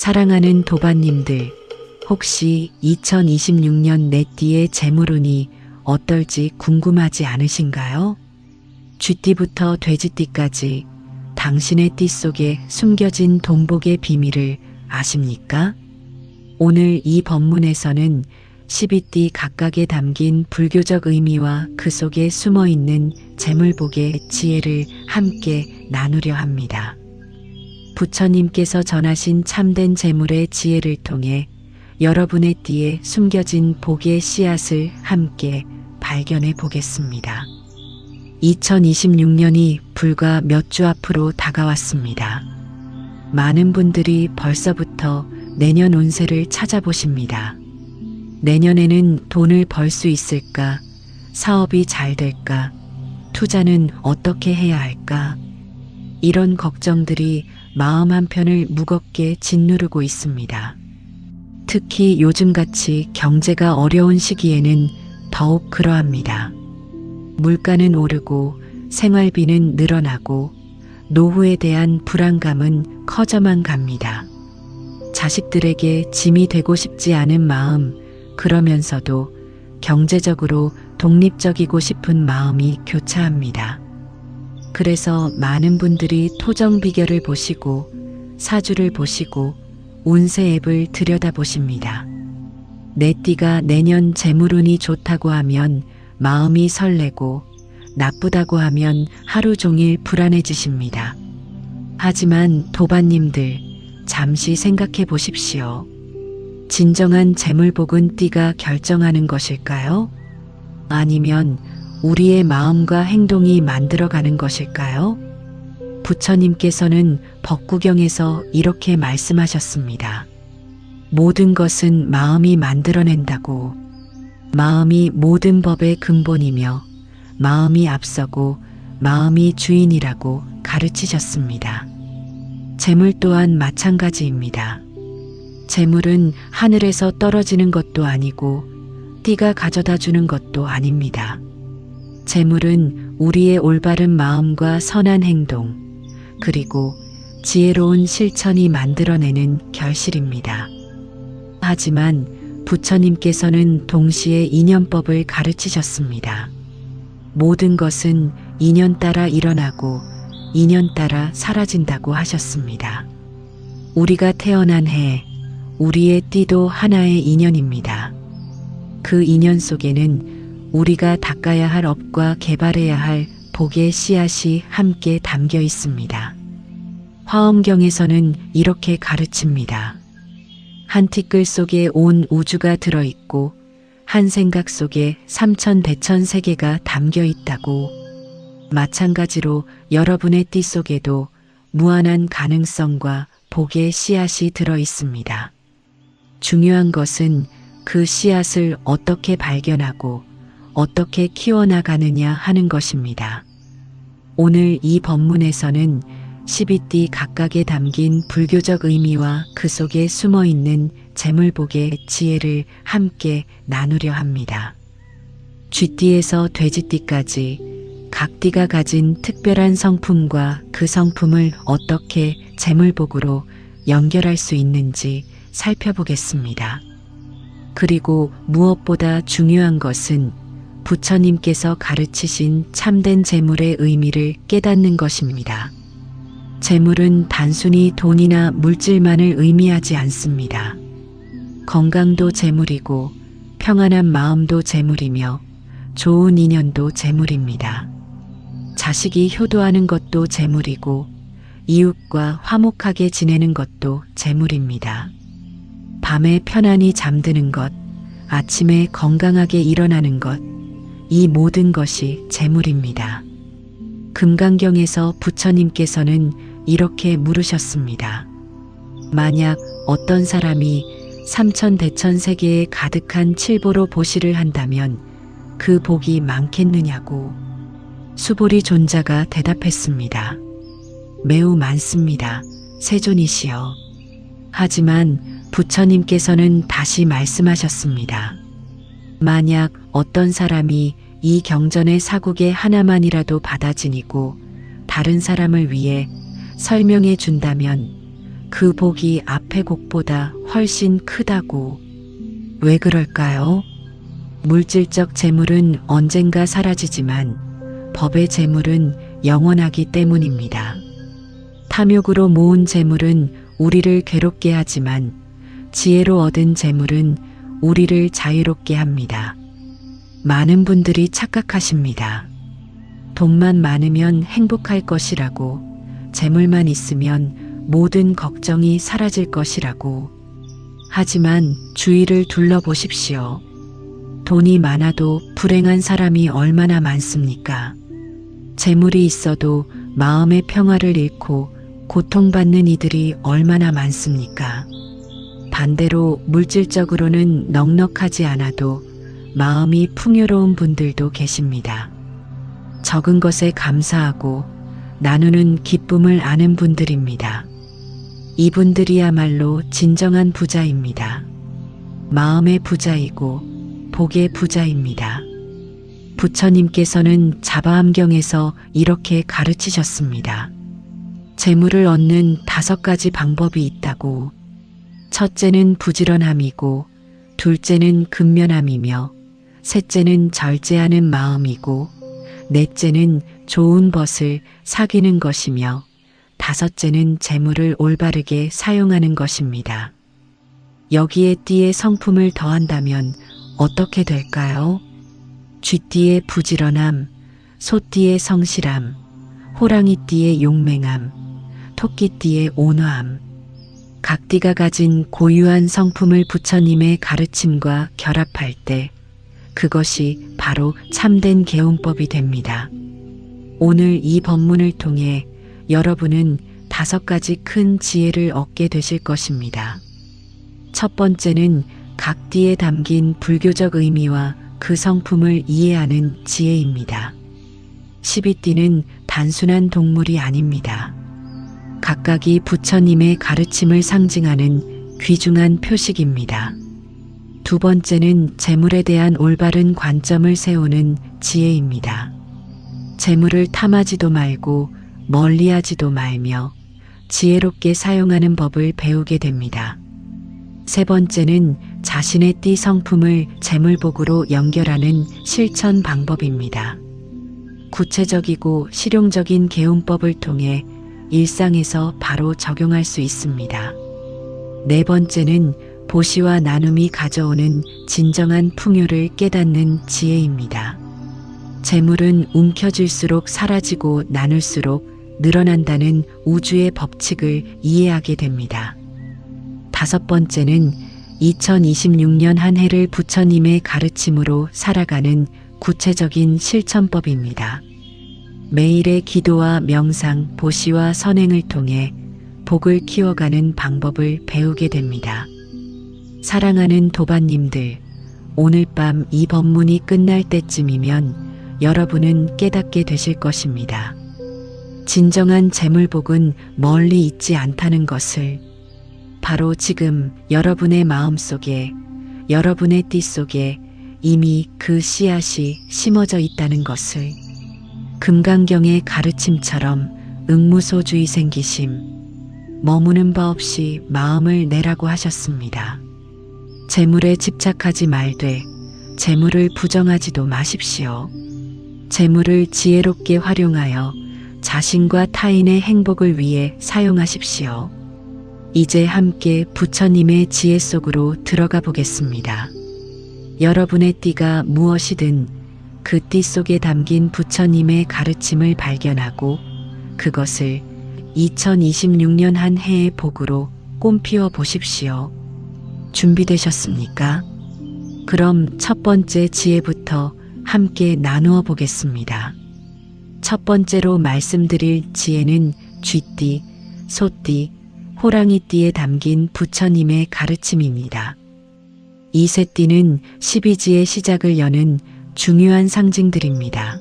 사랑하는 도반님들, 혹시 2026년 내 띠의 재물운이 어떨지 궁금하지 않으신가요? 쥐띠부터 돼지띠까지 당신의 띠 속에 숨겨진 동복의 비밀을 아십니까? 오늘 이 법문에서는 12띠 각각에 담긴 불교적 의미와 그 속에 숨어있는 재물복의 지혜를 함께 나누려 합니다. 부처님께서 전하신 참된 재물의 지혜를 통해 여러분의 띠에 숨겨진 복의 씨앗을 함께 발견해 보겠습니다. 2026년이 불과 몇 주 앞으로 다가왔습니다. 많은 분들이 벌써부터 내년 운세를 찾아보십니다. 내년에는 돈을 벌 수 있을까? 사업이 잘 될까? 투자는 어떻게 해야 할까? 이런 걱정들이 마음 한편을 무겁게 짓누르고 있습니다. 특히 요즘같이 경제가 어려운 시기에는 더욱 그러합니다. 물가는 오르고 생활비는 늘어나고 노후에 대한 불안감은 커져만 갑니다. 자식들에게 짐이 되고 싶지 않은 마음, 그러면서도 경제적으로 독립적이고 싶은 마음이 교차합니다. 그래서 많은 분들이 토정 비결을 보시고 사주를 보시고 운세 앱을 들여다보십니다. 내 띠가 내년 재물운이 좋다고 하면 마음이 설레고 나쁘다고 하면 하루 종일 불안해지십니다. 하지만 도반님들, 잠시 생각해 보십시오. 진정한 재물복은 띠가 결정하는 것일까요? 아니면 우리의 마음과 행동이 만들어가는 것일까요? 부처님께서는 법구경에서 이렇게 말씀하셨습니다. 모든 것은 마음이 만들어낸다고. 마음이 모든 법의 근본이며 마음이 앞서고 마음이 주인이라고 가르치셨습니다. 재물 또한 마찬가지입니다. 재물은 하늘에서 떨어지는 것도 아니고 띠가 가져다 주는 것도 아닙니다. 재물은 우리의 올바른 마음과 선한 행동, 그리고 지혜로운 실천이 만들어내는 결실입니다. 하지만 부처님께서는 동시에 인연법을 가르치셨습니다. 모든 것은 인연 따라 일어나고 인연 따라 사라진다고 하셨습니다. 우리가 태어난 해, 우리의 띠도 하나의 인연입니다. 그 인연 속에는 우리가 닦아야 할 업과 개발해야 할 복의 씨앗이 함께 담겨 있습니다. 화엄경에서는 이렇게 가르칩니다. 한 티끌 속에 온 우주가 들어있고 한 생각 속에 삼천대천 세계가 담겨 있다고. 마찬가지로 여러분의 띠 속에도 무한한 가능성과 복의 씨앗이 들어 있습니다. 중요한 것은 그 씨앗을 어떻게 발견하고 어떻게 키워나가느냐 하는 것입니다. 오늘 이 법문에서는 12띠 각각에 담긴 불교적 의미와 그 속에 숨어있는 재물복의 지혜를 함께 나누려 합니다. 쥐띠에서 돼지띠까지 각 띠가 가진 특별한 성품과 그 성품을 어떻게 재물복으로 연결할 수 있는지 살펴보겠습니다. 그리고 무엇보다 중요한 것은 부처님께서 가르치신 참된 재물의 의미를 깨닫는 것입니다. 재물은 단순히 돈이나 물질만을 의미하지 않습니다. 건강도 재물이고 평안한 마음도 재물이며 좋은 인연도 재물입니다. 자식이 효도하는 것도 재물이고 이웃과 화목하게 지내는 것도 재물입니다. 밤에 편안히 잠드는 것, 아침에 건강하게 일어나는 것, 이 모든 것이 재물입니다. 금강경에서 부처님께서는 이렇게 물으셨습니다. 만약 어떤 사람이 삼천대천 세계에 가득한 칠보로 보시를 한다면 그 복이 많겠느냐고. 수보리 존자가 대답했습니다. 매우 많습니다. 세존이시여. 하지만 부처님께서는 다시 말씀하셨습니다. 만약 어떤 사람이 이 경전의 사국의 하나만이라도 받아 지니고 다른 사람을 위해 설명해 준다면 그 복이 앞의 곡보다 훨씬 크다고. 왜 그럴까요? 물질적 재물은 언젠가 사라지지만 법의 재물은 영원하기 때문입니다. 탐욕으로 모은 재물은 우리를 괴롭게 하지만 지혜로 얻은 재물은 우리를 자유롭게 합니다. 많은 분들이 착각하십니다. 돈만 많으면 행복할 것이라고, 재물만 있으면 모든 걱정이 사라질 것이라고. 하지만 주위를 둘러보십시오. 돈이 많아도 불행한 사람이 얼마나 많습니까? 재물이 있어도 마음의 평화를 잃고 고통받는 이들이 얼마나 많습니까? 반대로 물질적으로는 넉넉하지 않아도 마음이 풍요로운 분들도 계십니다. 적은 것에 감사하고 나누는 기쁨을 아는 분들입니다. 이분들이야말로 진정한 부자입니다. 마음의 부자이고 복의 부자입니다. 부처님께서는 자바암경에서 이렇게 가르치셨습니다. 재물을 얻는 5가지 방법이 있다고. 첫째는 부지런함이고, 둘째는 근면함이며, 셋째는 절제하는 마음이고, 넷째는 좋은 벗을 사귀는 것이며, 다섯째는 재물을 올바르게 사용하는 것입니다. 여기에 띠의 성품을 더한다면 어떻게 될까요? 쥐띠의 부지런함, 소띠의 성실함, 호랑이띠의 용맹함, 토끼띠의 온화함. 각 띠가 가진 고유한 성품을 부처님의 가르침과 결합할 때 그것이 바로 참된 개운법이 됩니다. 오늘 이 법문을 통해 여러분은 5가지 큰 지혜를 얻게 되실 것입니다. 첫 번째는 각 띠에 담긴 불교적 의미와 그 성품을 이해하는 지혜입니다. 12띠는 단순한 동물이 아닙니다. 각각이 부처님의 가르침을 상징하는 귀중한 표식입니다. 두 번째는 재물에 대한 올바른 관점을 세우는 지혜입니다. 재물을 탐하지도 말고 멀리하지도 말며 지혜롭게 사용하는 법을 배우게 됩니다. 세 번째는 자신의 띠 성품을 재물복으로 연결하는 실천 방법입니다. 구체적이고 실용적인 개운법을 통해 일상에서 바로 적용할 수 있습니다. 네 번째는 보시와 나눔이 가져오는 진정한 풍요를 깨닫는 지혜입니다. 재물은 움켜쥘수록 사라지고 나눌수록 늘어난다는 우주의 법칙을 이해하게 됩니다. 다섯 번째는 2026년 한 해를 부처님의 가르침으로 살아가는 구체적인 실천법입니다. 매일의 기도와 명상, 보시와 선행을 통해 복을 키워가는 방법을 배우게 됩니다. 사랑하는 도반님들, 오늘 밤 이 법문이 끝날 때쯤이면 여러분은 깨닫게 되실 것입니다. 진정한 재물복은 멀리 있지 않다는 것을, 바로 지금 여러분의 마음속에, 여러분의 띠 속에 이미 그 씨앗이 심어져 있다는 것을, 금강경의 가르침처럼 응무소주의 생기심, 머무는 바 없이 마음을 내라고 하셨습니다. 재물에 집착하지 말되 재물을 부정하지도 마십시오. 재물을 지혜롭게 활용하여 자신과 타인의 행복을 위해 사용하십시오. 이제 함께 부처님의 지혜 속으로 들어가 보겠습니다. 여러분의 띠가 무엇이든 그 띠 속에 담긴 부처님의 가르침을 발견하고 그것을 2026년 한 해의 복으로 꽃피워 보십시오. 준비되셨습니까? 그럼 첫 번째 지혜부터 함께 나누어 보겠습니다. 첫 번째로 말씀드릴 지혜는 쥐띠, 소띠, 호랑이띠에 담긴 부처님의 가르침입니다. 이 세 띠는 12지의 시작을 여는 중요한 상징들입니다.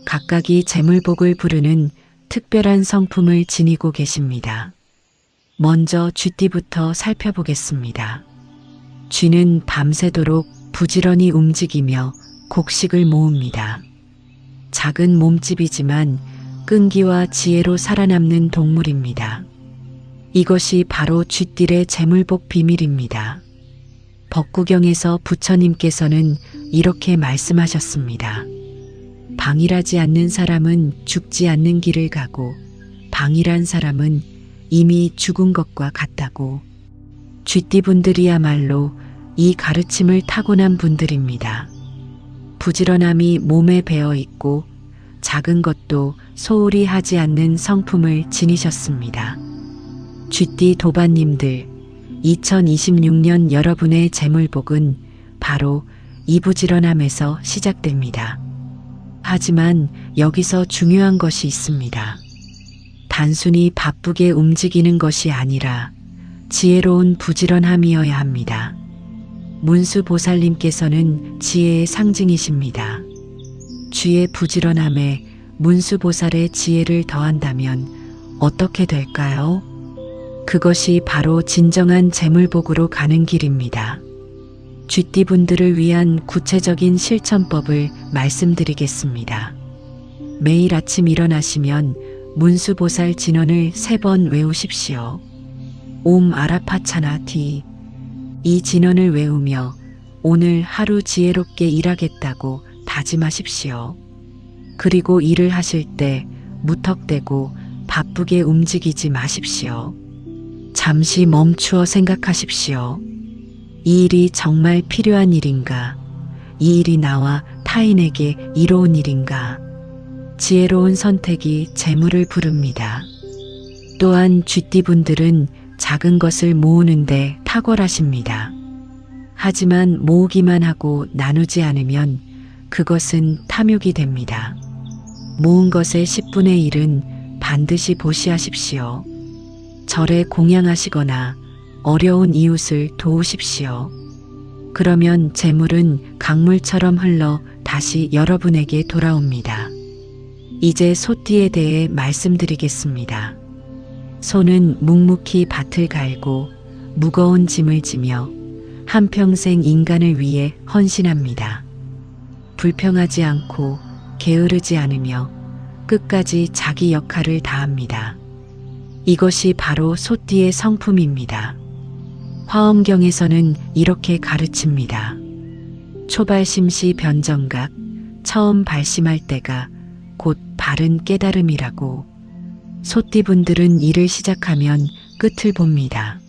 각각이 재물복을 부르는 특별한 성품을 지니고 계십니다. 먼저 쥐띠부터 살펴보겠습니다. 쥐는 밤새도록 부지런히 움직이며 곡식을 모읍니다. 작은 몸집이지만 끈기와 지혜로 살아남는 동물입니다. 이것이 바로 쥐띠의 재물복 비밀입니다. 법구경에서 부처님께서는 이렇게 말씀하셨습니다. 방일하지 않는 사람은 죽지 않는 길을 가고 방일한 사람은 이미 죽은 것과 같다고. 쥐띠분들이야말로 이 가르침을 타고난 분들입니다. 부지런함이 몸에 배어 있고 작은 것도 소홀히 하지 않는 성품을 지니셨습니다. 쥐띠 도반님들, 2026년 여러분의 재물복은 바로 이 부지런함에서 시작됩니다. 하지만 여기서 중요한 것이 있습니다. 단순히 바쁘게 움직이는 것이 아니라 지혜로운 부지런함이어야 합니다. 문수보살님께서는 지혜의 상징이십니다. 쥐의 부지런함에 문수보살의 지혜를 더한다면 어떻게 될까요? 그것이 바로 진정한 재물복으로 가는 길입니다. 쥐띠분들을 위한 구체적인 실천법을 말씀드리겠습니다. 매일 아침 일어나시면 문수보살 진언을 3번 외우십시오. 옴 아라파차나티. 이 진언을 외우며 오늘 하루 지혜롭게 일하겠다고 다짐하십시오. 그리고 일을 하실 때 무턱대고 바쁘게 움직이지 마십시오. 잠시 멈추어 생각하십시오. 이 일이 정말 필요한 일인가? 이 일이 나와 타인에게 이로운 일인가? 지혜로운 선택이 재물을 부릅니다. 또한 쥐띠분들은 작은 것을 모으는데 탁월하십니다. 하지만 모으기만 하고 나누지 않으면 그것은 탐욕이 됩니다. 모은 것의 10분의 1은 반드시 보시하십시오. 절에 공양하시거나 어려운 이웃을 도우십시오. 그러면 재물은 강물처럼 흘러 다시 여러분에게 돌아옵니다. 이제 소띠에 대해 말씀드리겠습니다. 소는 묵묵히 밭을 갈고 무거운 짐을 지며 한평생 인간을 위해 헌신합니다. 불평하지 않고 게으르지 않으며 끝까지 자기 역할을 다합니다. 이것이 바로 소띠의 성품입니다. 화엄경에서는 이렇게 가르칩니다. 초발심시 변정각, 처음 발심할 때가 곧 바른 깨달음이라고. 소띠분들은 일을 시작하면 끝을 봅니다.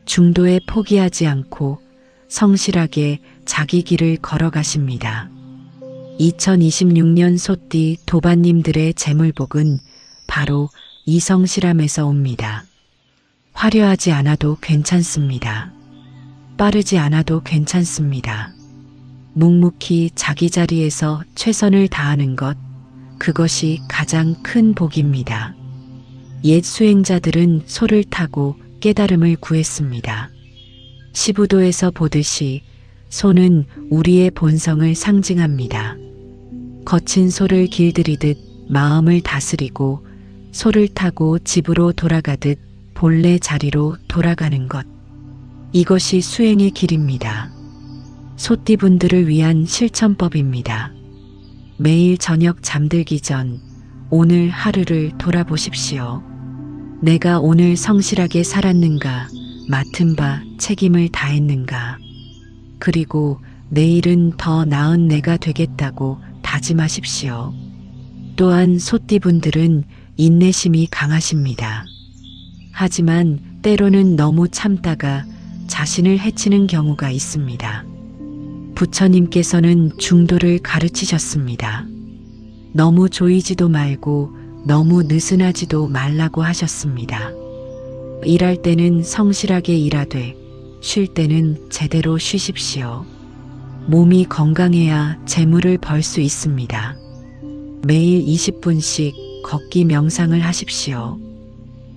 중도에 포기하지 않고 성실하게 자기 길을 걸어가십니다. 2026년 소띠 도반님들의 재물복은 바로 이 성실함에서 옵니다. 화려하지 않아도 괜찮습니다. 빠르지 않아도 괜찮습니다. 묵묵히 자기 자리에서 최선을 다하는 것, 그것이 가장 큰 복입니다. 옛 수행자들은 소를 타고 깨달음을 구했습니다. 시부도에서 보듯이 소는 우리의 본성을 상징합니다. 거친 소를 길들이듯 마음을 다스리고 소를 타고 집으로 돌아가듯 본래 자리로 돌아가는 것. 이것이 수행의 길입니다. 소띠분들을 위한 실천법입니다. 매일 저녁 잠들기 전 오늘 하루를 돌아보십시오. 내가 오늘 성실하게 살았는가, 맡은 바 책임을 다했는가. 그리고 내일은 더 나은 내가 되겠다고 다짐하십시오. 또한 소띠분들은 인내심이 강하십니다. 하지만 때로는 너무 참다가 자신을 해치는 경우가 있습니다. 부처님께서는 중도를 가르치셨습니다. 너무 조이지도 말고 너무 느슨하지도 말라고 하셨습니다. 일할 때는 성실하게 일하되 쉴 때는 제대로 쉬십시오. 몸이 건강해야 재물을 벌 수 있습니다. 매일 20분씩 걷기 명상을 하십시오.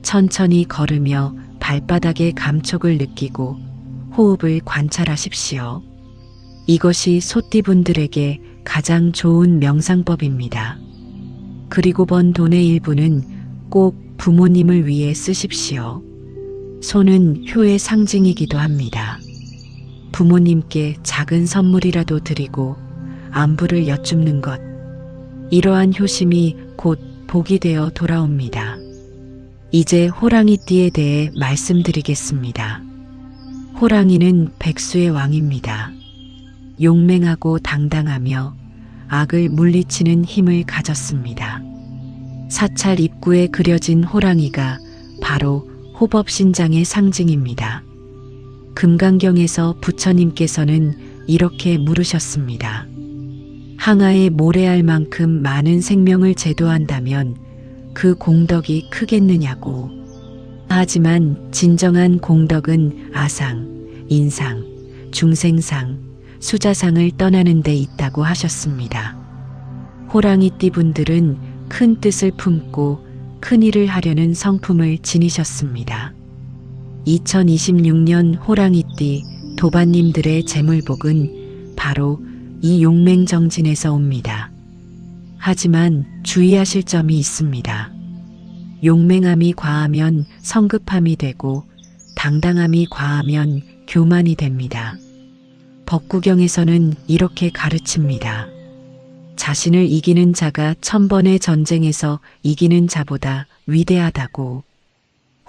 천천히 걸으며 발바닥의 감촉을 느끼고 호흡을 관찰하십시오. 이것이 소띠분들에게 가장 좋은 명상법입니다. 그리고 번 돈의 일부는 꼭 부모님을 위해 쓰십시오. 소는 효의 상징이기도 합니다. 부모님께 작은 선물이라도 드리고 안부를 여쭙는 것. 이러한 효심이 곧 복이 되어 돌아옵니다. 이제 호랑이띠에 대해 말씀드리겠습니다. 호랑이는 백수의 왕입니다. 용맹하고 당당하며 악을 물리치는 힘을 가졌습니다. 사찰 입구에 그려진 호랑이가 바로 호법신장의 상징입니다. 금강경에서 부처님께서는 이렇게 물으셨습니다. 항아에 모래알 만큼 많은 생명을 제도한다면 그 공덕이 크겠느냐고. 하지만 진정한 공덕은 아상, 인상, 중생상, 수자상을 떠나는 데 있다고 하셨습니다. 호랑이띠 분들은 큰 뜻을 품고 큰 일을 하려는 성품을 지니셨습니다. 2026년 호랑이띠 도반님들의 재물복은 바로 이 용맹정진에서 옵니다. 하지만 주의하실 점이 있습니다. 용맹함이 과하면 성급함이 되고 당당함이 과하면 교만이 됩니다. 법구경에서는 이렇게 가르칩니다. 자신을 이기는 자가 1000번의 전쟁에서 이기는 자보다 위대하다고.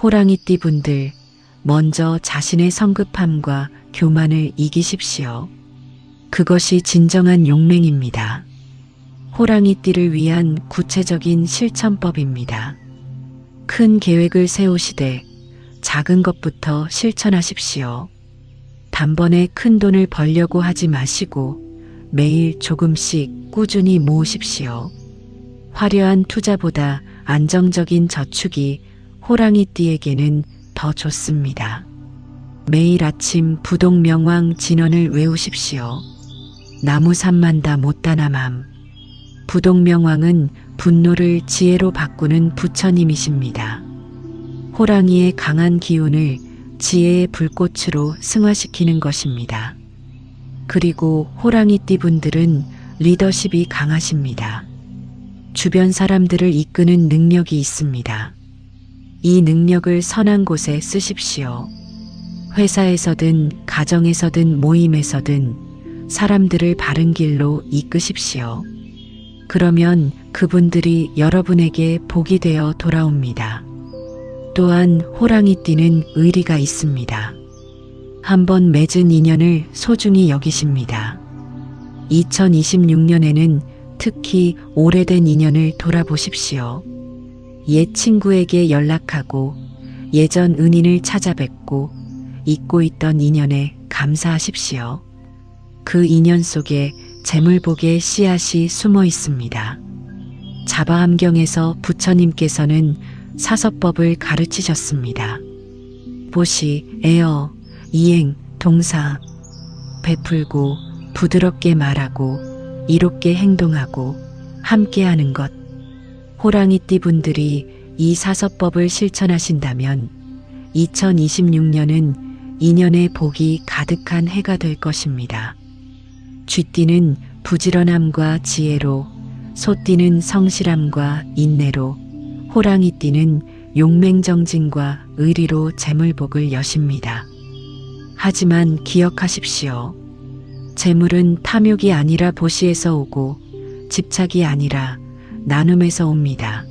호랑이띠 분들, 먼저 자신의 성급함과 교만을 이기십시오. 그것이 진정한 용맹입니다. 호랑이띠를 위한 구체적인 실천법입니다. 큰 계획을 세우시되 작은 것부터 실천하십시오. 단번에 큰 돈을 벌려고 하지 마시고 매일 조금씩 꾸준히 모으십시오. 화려한 투자보다 안정적인 저축이 호랑이띠에게는 더 좋습니다. 매일 아침 부동명왕 진언을 외우십시오. 나무 산만다 못다나맘. 부동명왕은 분노를 지혜로 바꾸는 부처님이십니다. 호랑이의 강한 기운을 지혜의 불꽃으로 승화시키는 것입니다. 그리고 호랑이띠 분들은 리더십이 강하십니다. 주변 사람들을 이끄는 능력이 있습니다. 이 능력을 선한 곳에 쓰십시오. 회사에서든 가정에서든 모임에서든 사람들을 바른 길로 이끄십시오. 그러면 그분들이 여러분에게 복이 되어 돌아옵니다. 또한 호랑이띠는 의리가 있습니다. 한번 맺은 인연을 소중히 여기십니다. 2026년에는 특히 오래된 인연을 돌아보십시오. 옛 친구에게 연락하고 예전 은인을 찾아뵙고 잊고 있던 인연에 감사하십시오. 그 인연 속에 재물복의 씨앗이 숨어 있습니다. 자바함경에서 부처님께서는 사서법을 가르치셨습니다. 보시, 에어, 이행, 동사, 베풀고 부드럽게 말하고 이롭게 행동하고 함께하는 것. 호랑이띠 분들이 이 사서법을 실천하신다면 2026년은 인연의 복이 가득한 해가 될 것입니다. 쥐띠는 부지런함과 지혜로, 소띠는 성실함과 인내로, 호랑이띠는 용맹정진과 의리로 재물복을 여십니다. 하지만 기억하십시오. 재물은 탐욕이 아니라 보시에서 오고 집착이 아니라 나눔에서 옵니다.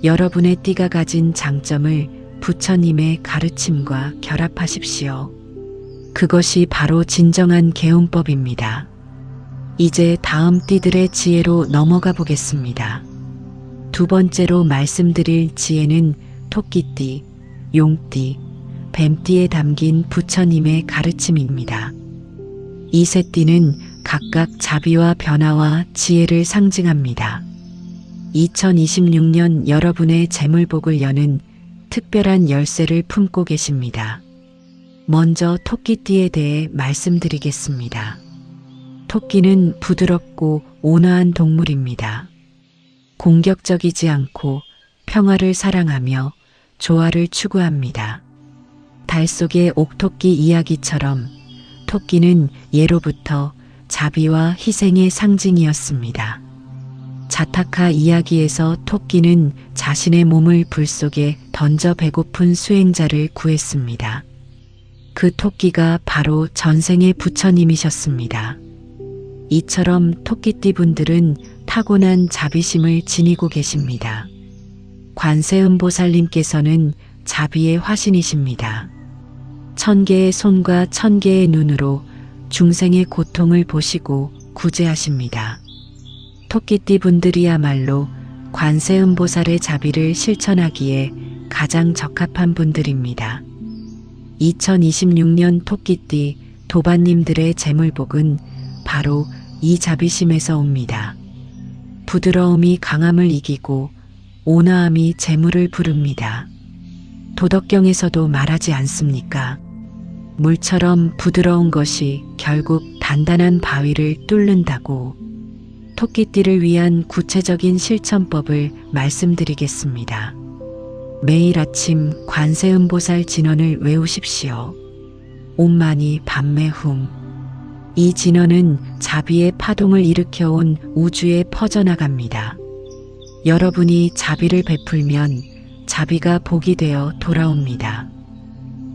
여러분의 띠가 가진 장점을 부처님의 가르침과 결합하십시오. 그것이 바로 진정한 개운법입니다. 이제 다음 띠들의 지혜로 넘어가 보겠습니다. 두 번째로 말씀드릴 지혜는 토끼띠, 용띠, 뱀띠에 담긴 부처님의 가르침입니다. 이 세 띠는 각각 자비와 변화와 지혜를 상징합니다. 2026년 여러분의 재물복을 여는 특별한 열쇠를 품고 계십니다. 먼저 토끼띠에 대해 말씀드리겠습니다. 토끼는 부드럽고 온화한 동물입니다. 공격적이지 않고 평화를 사랑하며 조화를 추구합니다. 달 속의 옥토끼 이야기처럼 토끼는 예로부터 자비와 희생의 상징이었습니다. 자타카 이야기에서 토끼는 자신의 몸을 불 속에 던져 배고픈 수행자를 구했습니다. 그 토끼가 바로 전생의 부처님이셨습니다. 이처럼 토끼띠 분들은 타고난 자비심을 지니고 계십니다. 관세음보살님께서는 자비의 화신이십니다. 1000개의 손과 1000개의 눈으로 중생의 고통을 보시고 구제하십니다. 토끼띠 분들이야말로 관세음보살의 자비를 실천하기에 가장 적합한 분들입니다. 2026년 토끼띠 도반님들의 재물복은 바로 이 자비심에서 옵니다. 부드러움이 강함을 이기고 온화함이 재물을 부릅니다. 도덕경에서도 말하지 않습니까? 물처럼 부드러운 것이 결국 단단한 바위를 뚫는다고. 토끼띠를 위한 구체적인 실천법을 말씀드리겠습니다. 매일 아침 관세음보살 진언을 외우십시오. 옴마니 밤매 훔. 이 진언은 자비의 파동을 일으켜온 우주에 퍼져나갑니다. 여러분이 자비를 베풀면 자비가 복이 되어 돌아옵니다.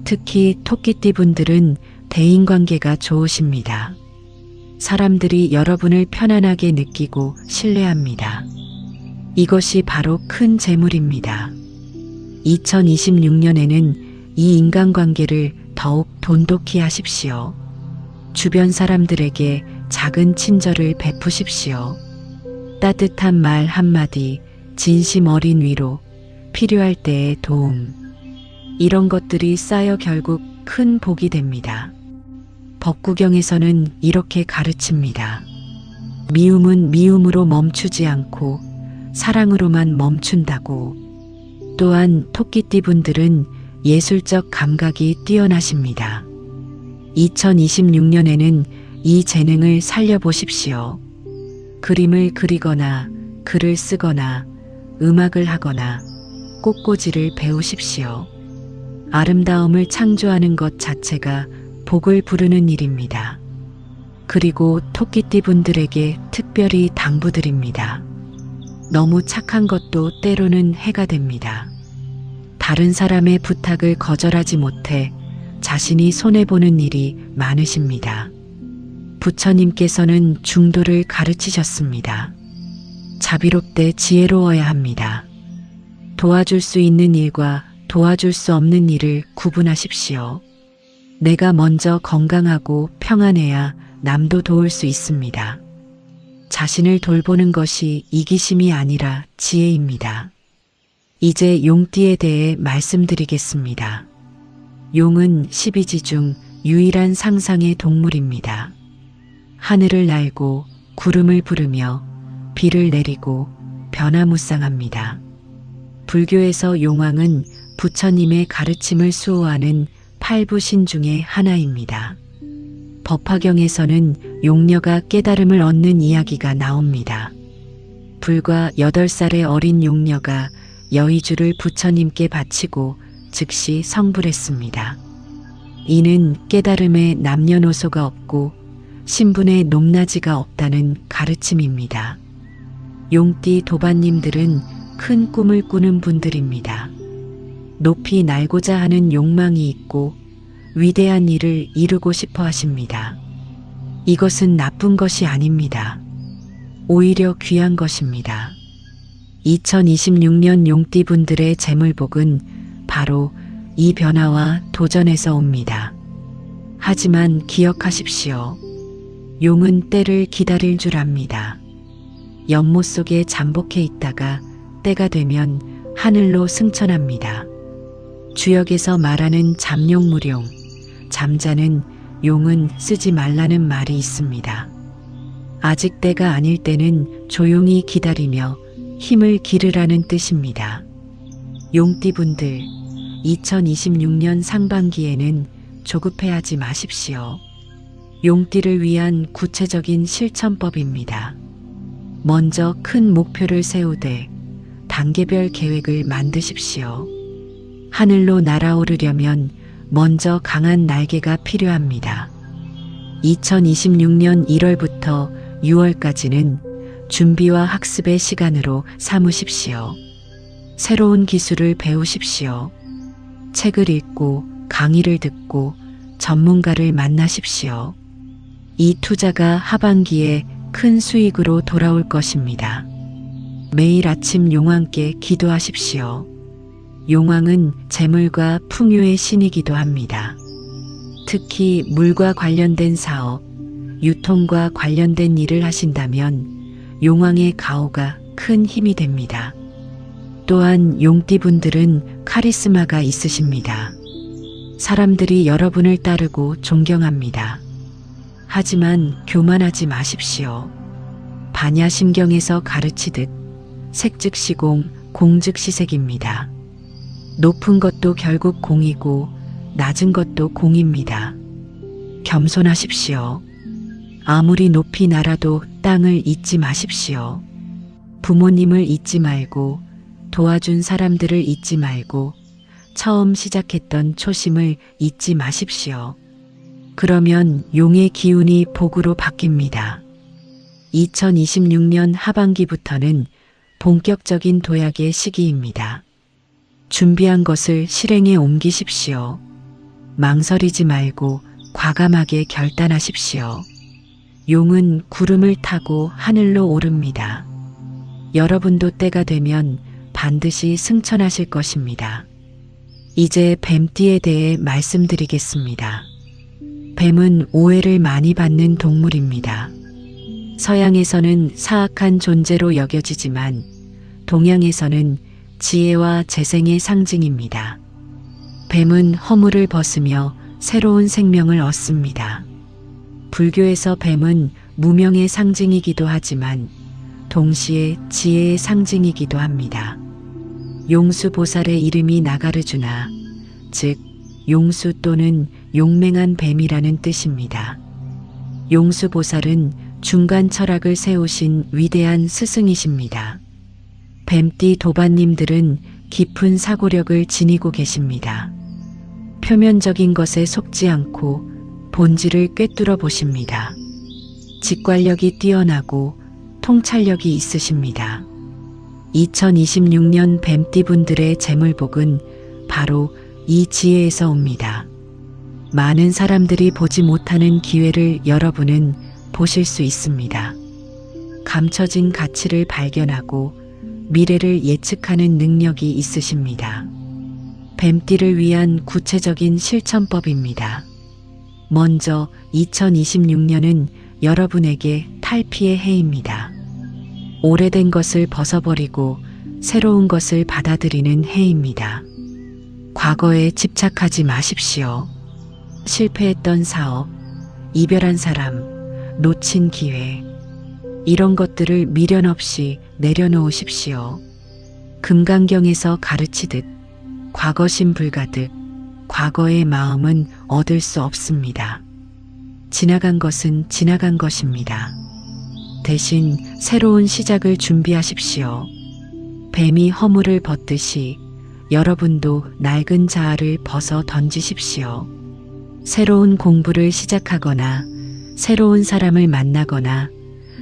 특히 토끼띠 분들은 대인관계가 좋으십니다. 사람들이 여러분을 편안하게 느끼고 신뢰합니다. 이것이 바로 큰 재물입니다. 2026년에는 이 인간관계를 더욱 돈독히 하십시오. 주변 사람들에게 작은 친절을 베푸십시오. 따뜻한 말 한마디, 진심 어린 위로, 필요할 때의 도움. 이런 것들이 쌓여 결국 큰 복이 됩니다. 법구경에서는 이렇게 가르칩니다. 미움은 미움으로 멈추지 않고 사랑으로만 멈춘다고. 또한 토끼띠 분들은 예술적 감각이 뛰어나십니다. 2026년에는 이 재능을 살려보십시오. 그림을 그리거나 글을 쓰거나 음악을 하거나 꽃꽂이를 배우십시오. 아름다움을 창조하는 것 자체가 복을 부르는 일입니다. 그리고 토끼띠 분들에게 특별히 당부드립니다. 너무 착한 것도 때로는 해가 됩니다. 다른 사람의 부탁을 거절하지 못해 자신이 손해보는 일이 많으십니다. 부처님께서는 중도를 가르치셨습니다. 자비롭되 지혜로워야 합니다. 도와줄 수 있는 일과 도와줄 수 없는 일을 구분하십시오. 내가 먼저 건강하고 평안해야 남도 도울 수 있습니다. 자신을 돌보는 것이 이기심이 아니라 지혜입니다. 이제 용띠에 대해 말씀드리겠습니다. 용은 12지 중 유일한 상상의 동물입니다. 하늘을 날고 구름을 부르며 비를 내리고 변화무쌍합니다. 불교에서 용왕은 부처님의 가르침을 수호하는 8부신 중의 하나입니다. 법화경에서는 용녀가 깨달음을 얻는 이야기가 나옵니다. 불과 8살의 어린 용녀가 여의주를 부처님께 바치고 즉시 성불했습니다. 이는 깨달음에 남녀노소가 없고 신분의 높낮이가 없다는 가르침입니다. 용띠 도반님들은 큰 꿈을 꾸는 분들입니다. 높이 날고자 하는 욕망이 있고 위대한 일을 이루고 싶어 하십니다. 이것은 나쁜 것이 아닙니다. 오히려 귀한 것입니다. 2026년 용띠 분들의 재물복은 바로 이 변화와 도전에서 옵니다. 하지만 기억하십시오. 용은 때를 기다릴 줄 압니다. 연못 속에 잠복해 있다가 때가 되면 하늘로 승천합니다. 주역에서 말하는 잠용무룡, 잠자는 용은 쓰지 말라는 말이 있습니다. 아직 때가 아닐 때는 조용히 기다리며 힘을 기르라는 뜻입니다. 용띠분들, 2026년 상반기에는 조급해하지 마십시오. 용띠를 위한 구체적인 실천법입니다. 먼저 큰 목표를 세우되 단계별 계획을 만드십시오. 하늘로 날아오르려면 먼저 강한 날개가 필요합니다. 2026년 1월부터 6월까지는 준비와 학습의 시간으로 삼으십시오. 새로운 기술을 배우십시오. 책을 읽고 강의를 듣고 전문가를 만나십시오. 이 투자가 하반기에 큰 수익으로 돌아올 것입니다. 매일 아침 용왕께 기도하십시오. 용왕은 재물과 풍요의 신이기도 합니다. 특히 물과 관련된 사업, 유통과 관련된 일을 하신다면 용왕의 가호가 큰 힘이 됩니다. 또한 용띠분들은 카리스마가 있으십니다. 사람들이 여러분을 따르고 존경합니다. 하지만 교만하지 마십시오. 반야심경에서 가르치듯 색즉시공, 공즉시색입니다. 높은 것도 결국 공이고 낮은 것도 공입니다. 겸손하십시오. 아무리 높이 날아도 땅을 잊지 마십시오. 부모님을 잊지 말고 도와준 사람들을 잊지 말고 처음 시작했던 초심을 잊지 마십시오. 그러면 용의 기운이 복으로 바뀝니다. 2026년 하반기부터는 본격적인 도약의 시기입니다. 준비한 것을 실행에 옮기십시오. 망설이지 말고 과감하게 결단하십시오. 용은 구름을 타고 하늘로 오릅니다. 여러분도 때가 되면 반드시 승천하실 것입니다. 이제 뱀띠에 대해 말씀드리겠습니다. 뱀은 오해를 많이 받는 동물입니다. 서양에서는 사악한 존재로 여겨지지만 동양에서는 지혜와 재생의 상징입니다. 뱀은 허물을 벗으며 새로운 생명을 얻습니다. 불교에서 뱀은 무명의 상징이기도 하지만 동시에 지혜의 상징이기도 합니다. 용수보살의 이름이 나가르주나, 즉 용수 또는 용맹한 뱀이라는 뜻입니다. 용수보살은 중간 철학을 세우신 위대한 스승이십니다. 뱀띠 도반님들은 깊은 사고력을 지니고 계십니다. 표면적인 것에 속지 않고 본질을 꿰뚫어 보십니다. 직관력이 뛰어나고 통찰력이 있으십니다. 2026년 뱀띠분들의 재물복은 바로 이 지혜에서 옵니다. 많은 사람들이 보지 못하는 기회를 여러분은 보실 수 있습니다. 감춰진 가치를 발견하고 미래를 예측하는 능력이 있으십니다. 뱀띠를 위한 구체적인 실천법입니다. 먼저 2026년은 여러분에게 탈피의 해입니다. 오래된 것을 벗어버리고 새로운 것을 받아들이는 해입니다. 과거에 집착하지 마십시오. 실패했던 사업, 이별한 사람, 놓친 기회, 이런 것들을 미련 없이 내려놓으십시오. 금강경에서 가르치듯 과거심 불가득 과거의 마음은 얻을 수 없습니다. 지나간 것은 지나간 것입니다. 대신 새로운 시작을 준비하십시오. 뱀이 허물을 벗듯이 여러분도 낡은 자아를 벗어 던지십시오. 새로운 공부를 시작하거나 새로운 사람을 만나거나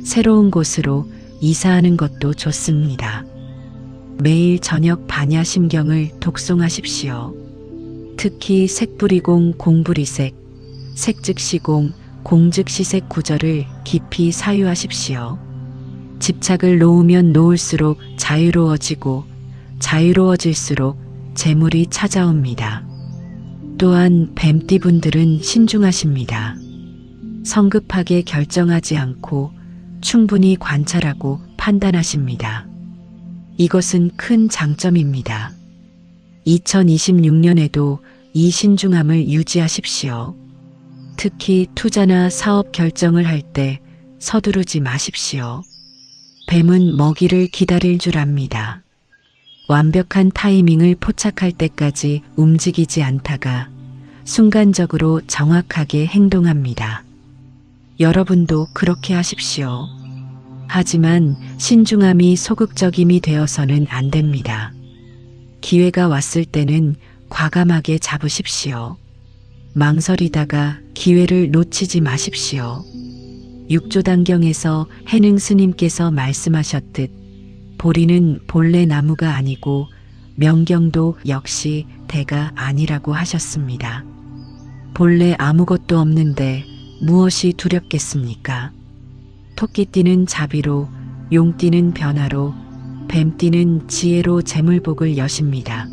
새로운 곳으로 이사하는 것도 좋습니다. 매일 저녁 반야심경을 독송하십시오. 특히 색불이공 공불이색, 색즉시공 공즉시색 구절을 깊이 사유하십시오. 집착을 놓으면 놓을수록 자유로워지고 자유로워질수록 재물이 찾아옵니다. 또한 뱀띠분들은 신중하십니다. 성급하게 결정하지 않고 충분히 관찰하고 판단하십니다. 이것은 큰 장점입니다. 2026년에도 이 신중함을 유지하십시오. 특히 투자나 사업 결정을 할 때 서두르지 마십시오. 뱀은 먹이를 기다릴 줄 압니다. 완벽한 타이밍을 포착할 때까지 움직이지 않다가 순간적으로 정확하게 행동합니다. 여러분도 그렇게 하십시오. 하지만 신중함이 소극적임이 되어서는 안 됩니다. 기회가 왔을 때는 과감하게 잡으십시오. 망설이다가 기회를 놓치지 마십시오. 육조단경에서 해능 스님께서 말씀하셨듯 보리는 본래 나무가 아니고 명경도 역시 대가 아니라고 하셨습니다. 본래 아무것도 없는데 무엇이 두렵겠습니까? 토끼띠는 자비로, 용띠는 변화로, 뱀띠는 지혜로 재물복을 여십니다.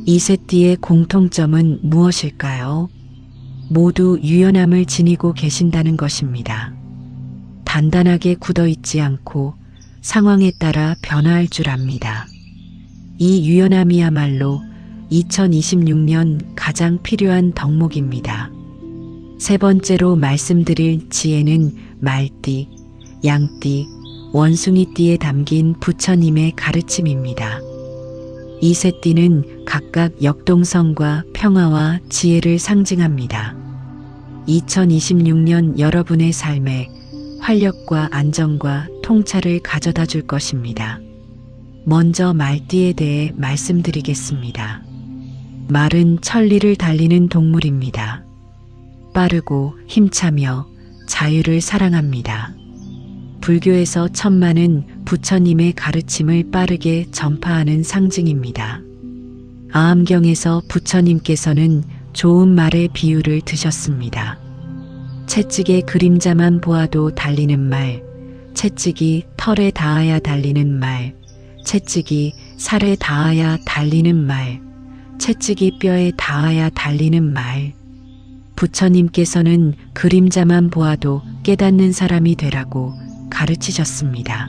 이 세 띠의 공통점은 무엇일까요? 모두 유연함을 지니고 계신다는 것입니다. 단단하게 굳어있지 않고 상황에 따라 변화할 줄 압니다. 이 유연함이야말로 2026년 가장 필요한 덕목입니다. 세 번째로 말씀드릴 지혜는 말띠, 양띠, 원숭이띠에 담긴 부처님의 가르침입니다. 이 세 띠는 각각 역동성과 평화와 지혜를 상징합니다. 2026년 여러분의 삶에 활력과 안정과 통찰을 가져다 줄 것입니다. 먼저 말띠에 대해 말씀드리겠습니다. 말은 천리를 달리는 동물입니다. 빠르고 힘차며 자유를 사랑합니다. 불교에서 천마는 부처님의 가르침을 빠르게 전파하는 상징입니다. 아함경에서 부처님께서는 좋은 말의 비유를 드셨습니다. 채찍의 그림자만 보아도 달리는 말, 채찍이 털에 닿아야 달리는 말, 채찍이 살에 닿아야 달리는 말, 채찍이 뼈에 닿아야 달리는 말. 부처님께서는 그림자만 보아도 깨닫는 사람이 되라고 가르치셨습니다.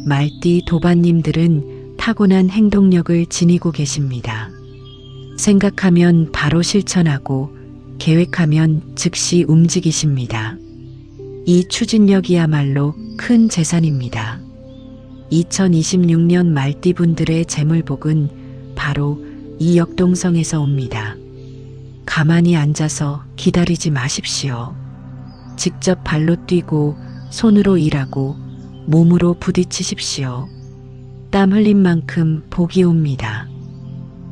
말띠 도반님들은 타고난 행동력을 지니고 계십니다. 생각하면 바로 실천하고 계획하면 즉시 움직이십니다. 이 추진력이야말로 큰 재산입니다. 2026년 말띠분들의 재물복은 바로 이 역동성에서 옵니다. 가만히 앉아서 기다리지 마십시오. 직접 발로 뛰고 손으로 일하고 몸으로 부딪히십시오. 땀 흘린 만큼 복이 옵니다.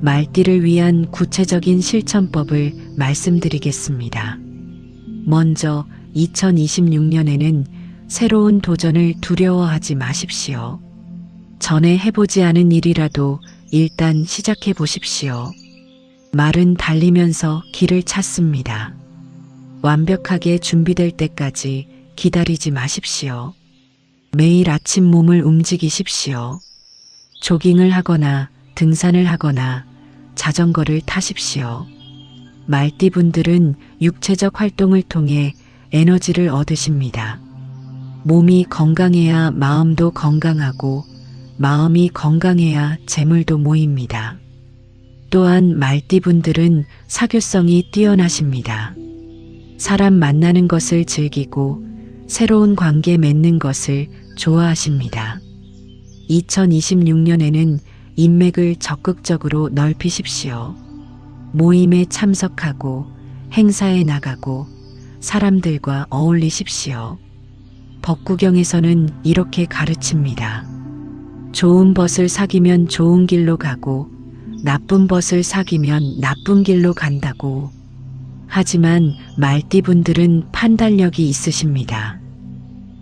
말띠를 위한 구체적인 실천법을 말씀드리겠습니다. 먼저 2026년에는 새로운 도전을 두려워하지 마십시오. 전에 해보지 않은 일이라도 일단 시작해 보십시오. 말은 달리면서 길을 찾습니다. 완벽하게 준비될 때까지 기다리지 마십시오. 매일 아침 몸을 움직이십시오. 조깅을 하거나 등산을 하거나 자전거를 타십시오. 말띠분들은 육체적 활동을 통해 에너지를 얻으십니다. 몸이 건강해야 마음도 건강하고 마음이 건강해야 재물도 모입니다. 또한 말띠분들은 사교성이 뛰어나십니다. 사람 만나는 것을 즐기고 새로운 관계 맺는 것을 좋아하십니다. 2026년에는 인맥을 적극적으로 넓히십시오. 모임에 참석하고 행사에 나가고 사람들과 어울리십시오. 법구경에서는 이렇게 가르칩니다. 좋은 벗을 사귀면 좋은 길로 가고 나쁜 벗을 사귀면 나쁜 길로 간다고. 하지만 말띠분들은 판단력이 있으십니다.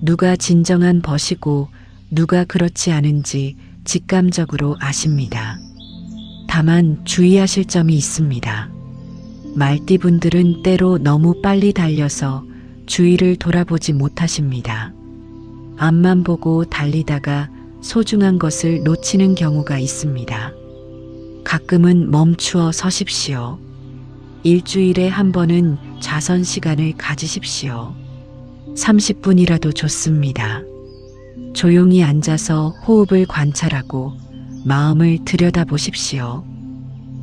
누가 진정한 벗이고 누가 그렇지 않은지 직감적으로 아십니다. 다만 주의하실 점이 있습니다. 말띠분들은 때로 너무 빨리 달려서 주위를 돌아보지 못하십니다. 앞만 보고 달리다가 소중한 것을 놓치는 경우가 있습니다. 가끔은 멈추어 서십시오. 일주일에 한 번은 좌선 시간을 가지십시오. 30분이라도 좋습니다. 조용히 앉아서 호흡을 관찰하고 마음을 들여다보십시오.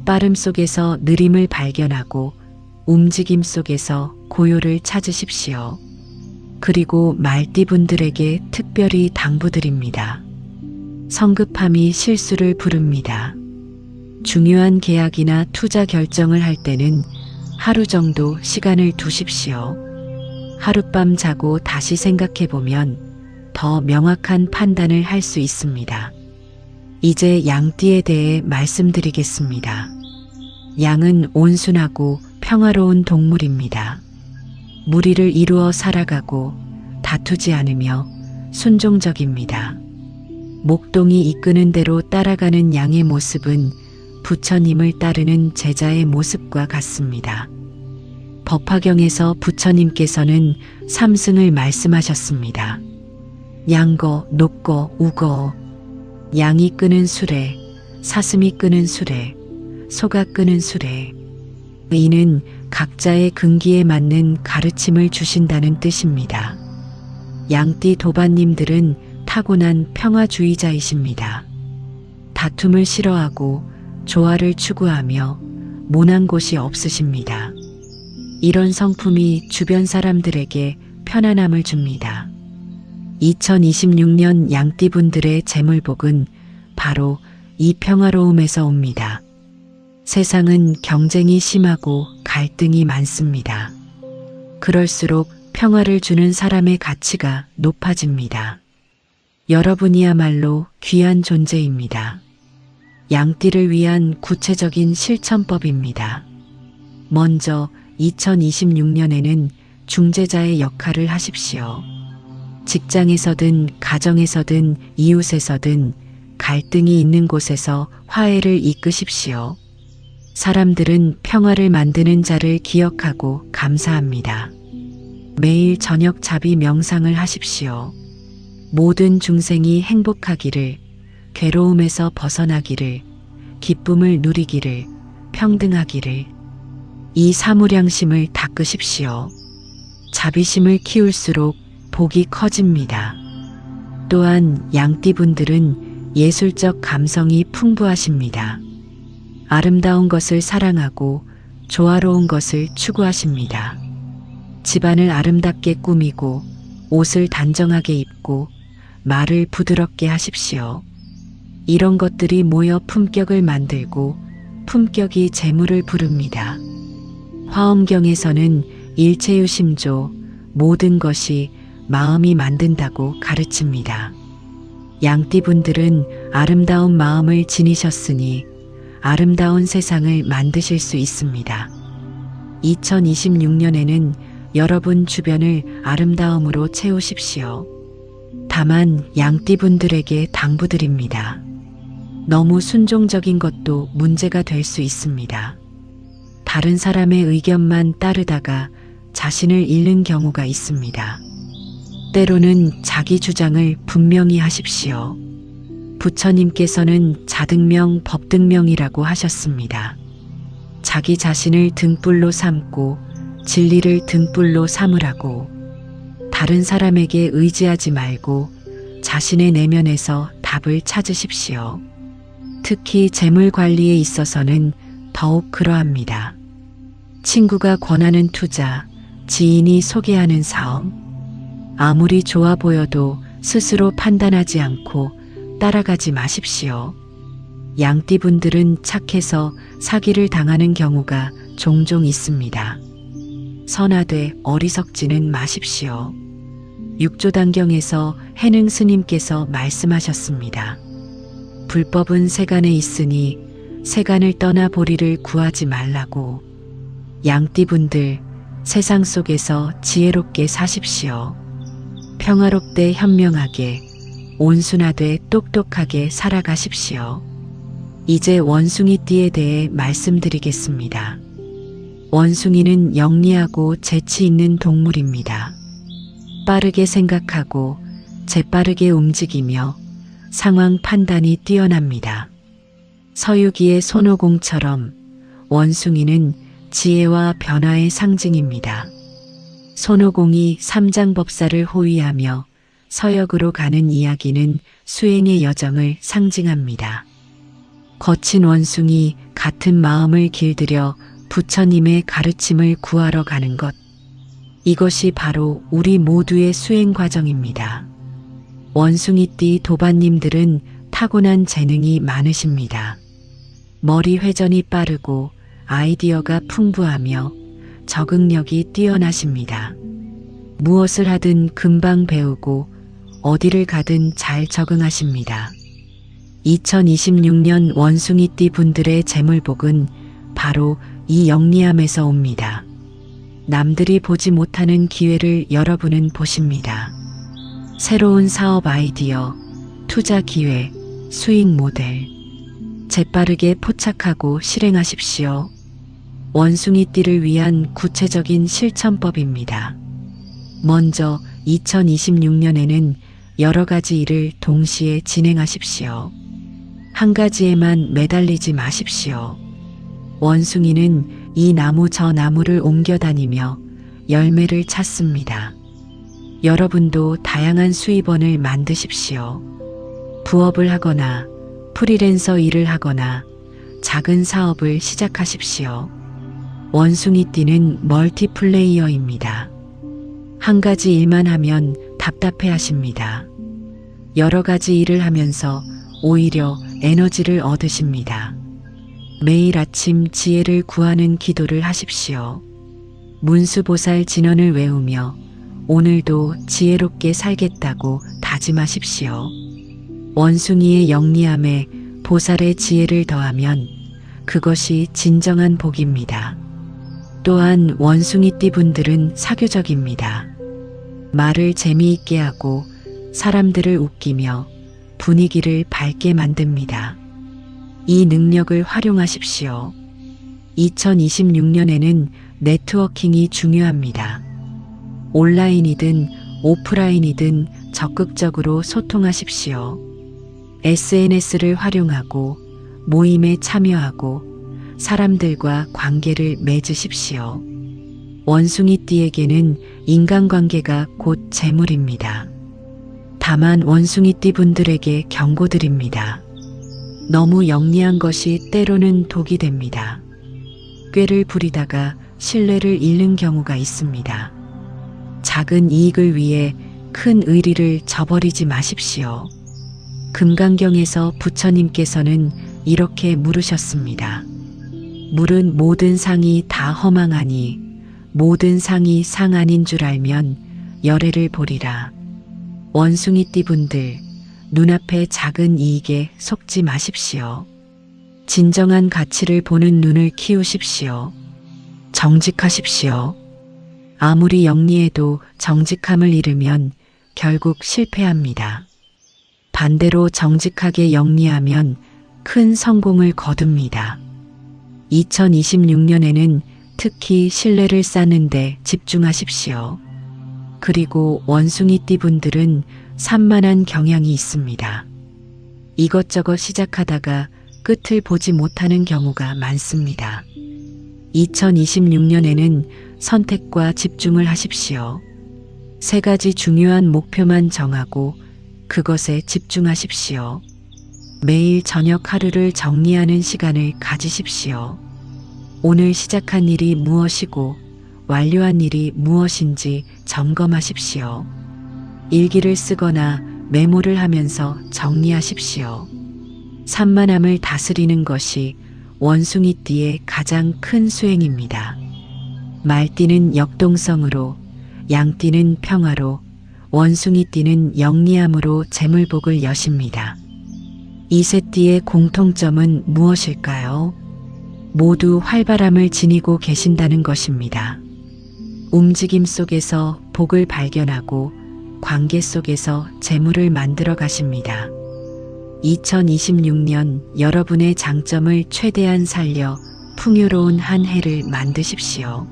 빠름 속에서 느림을 발견하고 움직임 속에서 고요를 찾으십시오. 그리고 말띠분들에게 특별히 당부드립니다. 성급함이 실수를 부릅니다. 중요한 계약이나 투자 결정을 할 때는 하루 정도 시간을 두십시오. 하룻밤 자고 다시 생각해보면 더 명확한 판단을 할 수 있습니다. 이제 양띠에 대해 말씀드리겠습니다. 양은 온순하고 평화로운 동물입니다. 무리를 이루어 살아가고 다투지 않으며 순종적입니다. 목동이 이끄는 대로 따라가는 양의 모습은 부처님을 따르는 제자의 모습과 같습니다. 법화경에서 부처님께서는 삼승을 말씀하셨습니다. 양거, 녹거, 우거. 양이 끄는 수레, 사슴이 끄는 수레, 소가 끄는 수레. 이는 각자의 근기에 맞는 가르침을 주신다는 뜻입니다. 양띠 도반님들은 타고난 평화주의자이십니다. 다툼을 싫어하고 조화를 추구하며 모난 곳이 없으십니다. 이런 성품이 주변 사람들에게 편안함을 줍니다. 2026년 양띠분들의 재물복은 바로 이 평화로움에서 옵니다. 세상은 경쟁이 심하고 갈등이 많습니다. 그럴수록 평화를 주는 사람의 가치가 높아집니다. 여러분이야말로 귀한 존재입니다. 양띠를 위한 구체적인 실천법입니다. 먼저 2026년에는 중재자의 역할을 하십시오. 직장에서든 가정에서든 이웃에서든 갈등이 있는 곳에서 화해를 이끄십시오. 사람들은 평화를 만드는 자를 기억하고 감사합니다. 매일 저녁 자비 명상을 하십시오. 모든 중생이 행복하기를, 괴로움에서 벗어나기를, 기쁨을 누리기를, 평등하기를. 이 사무량심을 닦으십시오. 자비심을 키울수록 복이 커집니다. 또한 양띠분들은 예술적 감성이 풍부하십니다. 아름다운 것을 사랑하고 조화로운 것을 추구하십니다. 집안을 아름답게 꾸미고 옷을 단정하게 입고 말을 부드럽게 하십시오. 이런 것들이 모여 품격을 만들고 품격이 재물을 부릅니다. 화엄경에서는 일체유심조, 모든 것이 마음이 만든다고 가르칩니다. 양띠분들은 아름다운 마음을 지니셨으니 아름다운 세상을 만드실 수 있습니다. 2026년에는 여러분 주변을 아름다움으로 채우십시오. 다만 양띠분들에게 당부드립니다. 너무 순종적인 것도 문제가 될 수 있습니다. 다른 사람의 의견만 따르다가 자신을 잃는 경우가 있습니다. 때로는 자기 주장을 분명히 하십시오. 부처님께서는 자등명 법등명이라고 하셨습니다. 자기 자신을 등불로 삼고 진리를 등불로 삼으라고. 다른 사람에게 의지하지 말고 자신의 내면에서 답을 찾으십시오. 특히 재물 관리에 있어서는 더욱 그러합니다. 친구가 권하는 투자, 지인이 소개하는 사업. 아무리 좋아 보여도 스스로 판단하지 않고 따라가지 마십시오. 양띠분들은 착해서 사기를 당하는 경우가 종종 있습니다. 선하되 어리석지는 마십시오. 육조단경에서 해능 스님께서 말씀하셨습니다. 불법은 세간에 있으니 세간을 떠나 보리를 구하지 말라고. 양띠분들, 세상 속에서 지혜롭게 사십시오. 평화롭되 현명하게, 온순하되 똑똑하게 살아가십시오. 이제 원숭이띠에 대해 말씀드리겠습니다. 원숭이는 영리하고 재치 있는 동물입니다. 빠르게 생각하고 재빠르게 움직이며 상황 판단이 뛰어납니다. 서유기의 손오공처럼 원숭이는 지혜와 변화의 상징입니다. 손오공이 삼장법사를 호위하며 서역으로 가는 이야기는 수행의 여정을 상징합니다. 거친 원숭이 같은 마음을 길들여 부처님의 가르침을 구하러 가는 것. 이것이 바로 우리 모두의 수행 과정입니다. 원숭이띠 도반님들은 타고난 재능이 많으십니다. 머리 회전이 빠르고 아이디어가 풍부하며 적응력이 뛰어나십니다. 무엇을 하든 금방 배우고 어디를 가든 잘 적응하십니다. 2026년 원숭이띠 분들의 재물복은 바로 이 영리함에서 옵니다. 남들이 보지 못하는 기회를 여러분은 보십니다. 새로운 사업 아이디어, 투자 기회, 수익 모델. 재빠르게 포착하고 실행하십시오. 원숭이띠를 위한 구체적인 실천법입니다. 먼저 2026년에는 여러 가지 일을 동시에 진행하십시오. 한 가지에만 매달리지 마십시오. 원숭이는 이 나무 저 나무를 옮겨 다니며 열매를 찾습니다. 여러분도 다양한 수입원을 만드십시오. 부업을 하거나 프리랜서 일을 하거나 작은 사업을 시작하십시오. 원숭이띠는 멀티플레이어입니다. 한 가지 일만 하면 답답해 하십니다. 여러 가지 일을 하면서 오히려 에너지를 얻으십니다. 매일 아침 지혜를 구하는 기도를 하십시오. 문수보살 진언을 외우며 오늘도 지혜롭게 살겠다고 다짐하십시오. 원숭이의 영리함에 보살의 지혜를 더하면 그것이 진정한 복입니다. 또한 원숭이띠 분들은 사교적입니다. 말을 재미있게 하고 사람들을 웃기며 분위기를 밝게 만듭니다. 이 능력을 활용하십시오. 2026년에는 네트워킹이 중요합니다. 온라인이든 오프라인이든 적극적으로 소통하십시오. SNS를 활용하고 모임에 참여하고 사람들과 관계를 맺으십시오. 원숭이띠에게는 인간관계가 곧 재물입니다. 다만 원숭이띠 분들에게 경고드립니다. 너무 영리한 것이 때로는 독이 됩니다. 꾀를 부리다가 신뢰를 잃는 경우가 있습니다. 작은 이익을 위해 큰 의리를 저버리지 마십시오. 금강경에서 부처님께서는 이렇게 물으셨습니다. 물은 모든 상이 다 허망하니 모든 상이 상 아닌 줄 알면 열애를 보리라. 원숭이띠 분들, 눈앞의 작은 이익에 속지 마십시오. 진정한 가치를 보는 눈을 키우십시오. 정직하십시오. 아무리 영리해도 정직함을 잃으면 결국 실패합니다. 반대로 정직하게 영리하면 큰 성공을 거둡니다. 2026년에는 특히 신뢰를 쌓는 데 집중하십시오. 그리고 원숭이띠 분들은 산만한 경향이 있습니다. 이것저것 시작하다가 끝을 보지 못하는 경우가 많습니다. 2026년에는 선택과 집중을 하십시오. 3가지 중요한 목표만 정하고 그것에 집중하십시오. 매일 저녁 하루를 정리하는 시간을 가지십시오. 오늘 시작한 일이 무엇이고 완료한 일이 무엇인지 점검하십시오. 일기를 쓰거나 메모를 하면서 정리하십시오. 산만함을 다스리는 것이 원숭이띠의 가장 큰 수행입니다. 말띠는 역동성으로, 양띠는 평화로, 원숭이띠는 영리함으로 재물복을 여십니다. 이 세 띠의 공통점은 무엇일까요? 모두 활발함을 지니고 계신다는 것입니다. 움직임 속에서 복을 발견하고 관계 속에서 재물을 만들어 가십니다. 2026년 여러분의 장점을 최대한 살려 풍요로운 한 해를 만드십시오.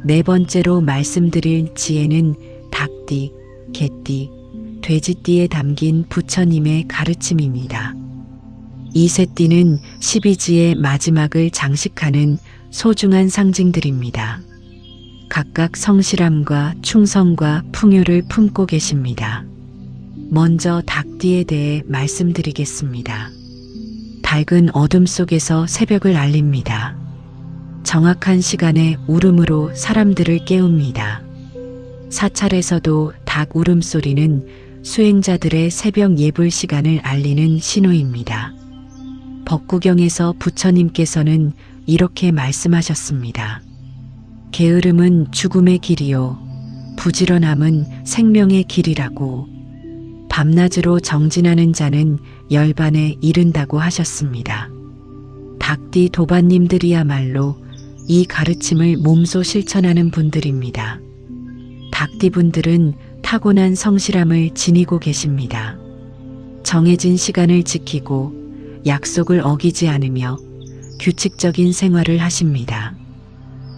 4번째로 말씀드릴 지혜는 닭띠, 개띠, 돼지띠에 담긴 부처님의 가르침입니다. 이 세 띠는 12지의 마지막을 장식하는 소중한 상징들입니다. 각각 성실함과 충성과 풍요를 품고 계십니다. 먼저 닭띠에 대해 말씀드리겠습니다. 닭은 어둠 속에서 새벽을 알립니다. 정확한 시간에 울음으로 사람들을 깨웁니다. 사찰에서도 닭 울음소리는 수행자들의 새벽 예불 시간을 알리는 신호입니다. 법구경에서 부처님께서는 이렇게 말씀하셨습니다. 게으름은 죽음의 길이요, 부지런함은 생명의 길이라고. 밤낮으로 정진하는 자는 열반에 이른다고 하셨습니다. 닭띠 도반님들이야말로 이 가르침을 몸소 실천하는 분들입니다. 닭띠 분들은 타고난 성실함을 지니고 계십니다. 정해진 시간을 지키고 약속을 어기지 않으며 규칙적인 생활을 하십니다.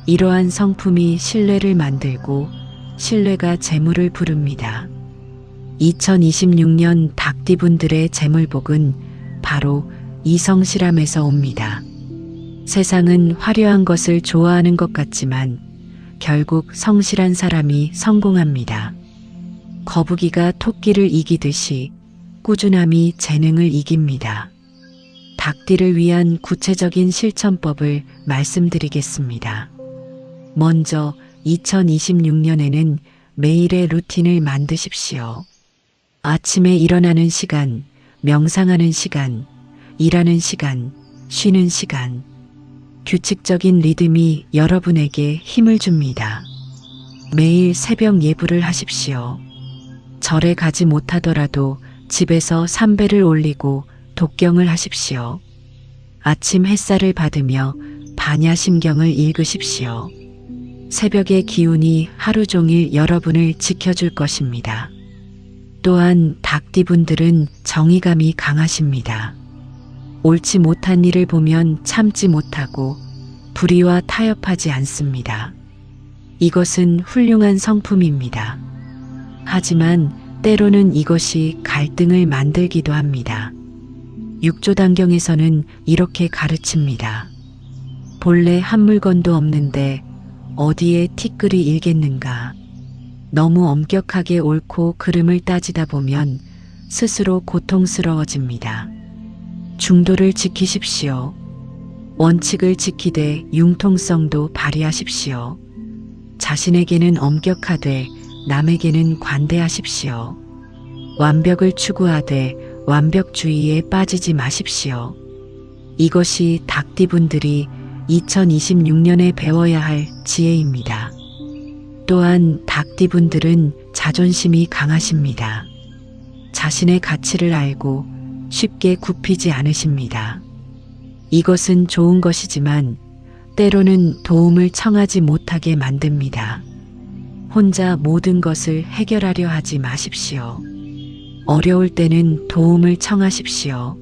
이러한 성품이 신뢰를 만들고 신뢰가 재물을 부릅니다. 2026년 닭띠분들의 재물복은 바로 이 성실함에서 옵니다. 세상은 화려한 것을 좋아하는 것 같지만 결국 성실한 사람이 성공합니다. 거북이가 토끼를 이기듯이 꾸준함이 재능을 이깁니다. 닭띠를 위한 구체적인 실천법을 말씀드리겠습니다. 먼저 2026년에는 매일의 루틴을 만드십시오. 아침에 일어나는 시간, 명상하는 시간, 일하는 시간, 쉬는 시간. 규칙적인 리듬이 여러분에게 힘을 줍니다. 매일 새벽 예불을 하십시오. 절에 가지 못하더라도 집에서 삼배를 올리고 독경을 하십시오. 아침 햇살을 받으며 반야심경을 읽으십시오. 새벽의 기운이 하루 종일 여러분을 지켜줄 것입니다. 또한 닭띠분들은 정의감이 강하십니다. 옳지 못한 일을 보면 참지 못하고 불의와 타협하지 않습니다. 이것은 훌륭한 성품입니다. 하지만 때로는 이것이 갈등을 만들기도 합니다. 육조단경에서는 이렇게 가르칩니다. 본래 한 물건도 없는데 어디에 티끌이 일겠는가. 너무 엄격하게 옳고 그름을 따지다 보면 스스로 고통스러워집니다. 중도를 지키십시오. 원칙을 지키되 융통성도 발휘하십시오. 자신에게는 엄격하되 남에게는 관대하십시오. 완벽을 추구하되 완벽주의에 빠지지 마십시오. 이것이 닭띠분들이 2026년에 배워야 할 지혜입니다. 또한 닭띠분들은 자존심이 강하십니다. 자신의 가치를 알고 쉽게 굽히지 않으십니다. 이것은 좋은 것이지만 때로는 도움을 청하지 못하게 만듭니다. 혼자 모든 것을 해결하려 하지 마십시오. 어려울 때는 도움을 청하십시오.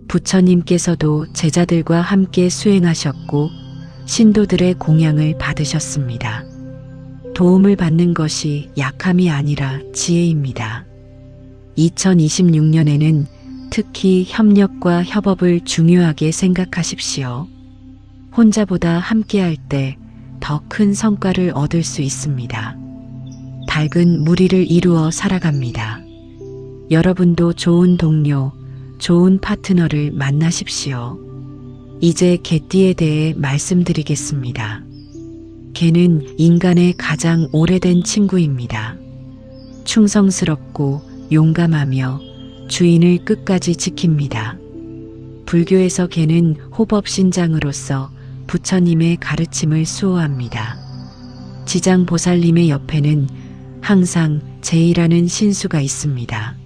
부처님께서도 제자들과 함께 수행하셨고 신도들의 공양을 받으셨습니다. 도움을 받는 것이 약함이 아니라 지혜입니다. 2026년에는 특히 협력과 협업을 중요하게 생각하십시오. 혼자보다 함께할 때 더 큰 성과를 얻을 수 있습니다. 닭은 무리를 이루어 살아갑니다. 여러분도 좋은 동료, 좋은 파트너를 만나십시오. 이제 개띠에 대해 말씀드리겠습니다. 개는 인간의 가장 오래된 친구입니다. 충성스럽고 용감하며 주인을 끝까지 지킵니다. 불교에서 개는 호법신장으로서 부처님의 가르침을 수호합니다. 지장보살님의 옆에는 항상 제이라는 신수가 있습니다.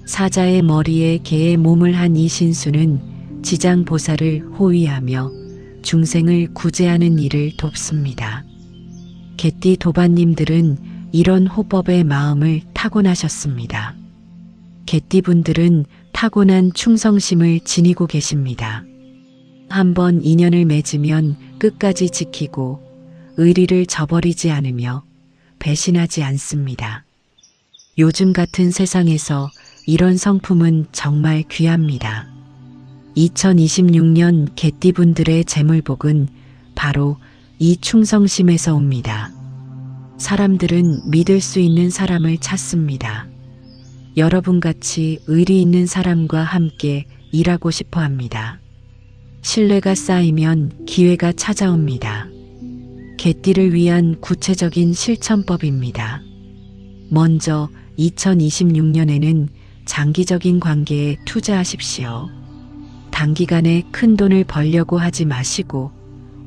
사자의 머리에 개의 몸을 한 이 신수는 지장보살을 호위하며 중생을 구제하는 일을 돕습니다. 개띠 도반님들은 이런 호법의 마음을 타고나셨습니다. 개띠분들은 타고난 충성심을 지니고 계십니다. 한번 인연을 맺으면 끝까지 지키고 의리를 저버리지 않으며 배신하지 않습니다. 요즘 같은 세상에서 이런 성품은 정말 귀합니다. 2026년 개띠분들의 재물복은 바로 이 충성심에서 옵니다. 사람들은 믿을 수 있는 사람을 찾습니다. 여러분같이 의리 있는 사람과 함께 일하고 싶어 합니다. 신뢰가 쌓이면 기회가 찾아옵니다. 개띠를 위한 구체적인 실천법입니다. 먼저 2026년에는 장기적인 관계에 투자하십시오. 단기간에 큰 돈을 벌려고 하지 마시고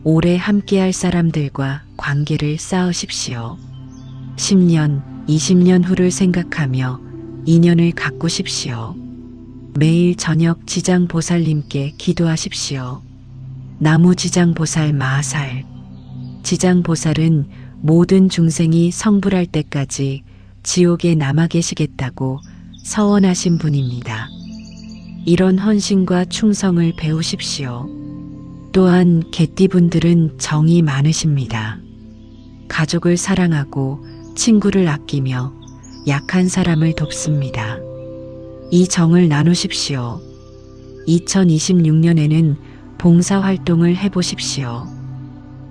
오래 함께할 사람들과 관계를 쌓으십시오. 10년, 20년 후를 생각하며 인연을 가꾸십시오. 매일 저녁 지장보살님께 기도하십시오. 나무 지장보살 마살. 지장보살은 모든 중생이 성불할 때까지 지옥에 남아 계시겠다고 서원하신 분입니다. 이런 헌신과 충성을 배우십시오. 또한 개띠분들은 정이 많으십니다. 가족을 사랑하고 친구를 아끼며 약한 사람을 돕습니다. 이 정을 나누십시오. 2026년에는 봉사활동을 해보십시오.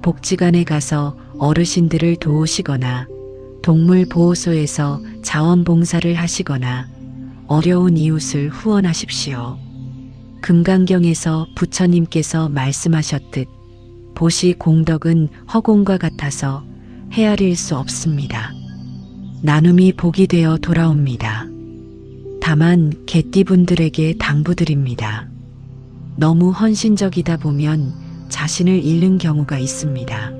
복지관에 가서 어르신들을 도우시거나 동물보호소에서 자원봉사를 하시거나 어려운 이웃을 후원하십시오. 금강경에서 부처님께서 말씀하셨듯 보시 공덕은 허공과 같아서 헤아릴 수 없습니다. 나눔이 복이 되어 돌아옵니다. 다만 개띠분들에게 당부드립니다. 너무 헌신적이다 보면 자신을 잃는 경우가 있습니다.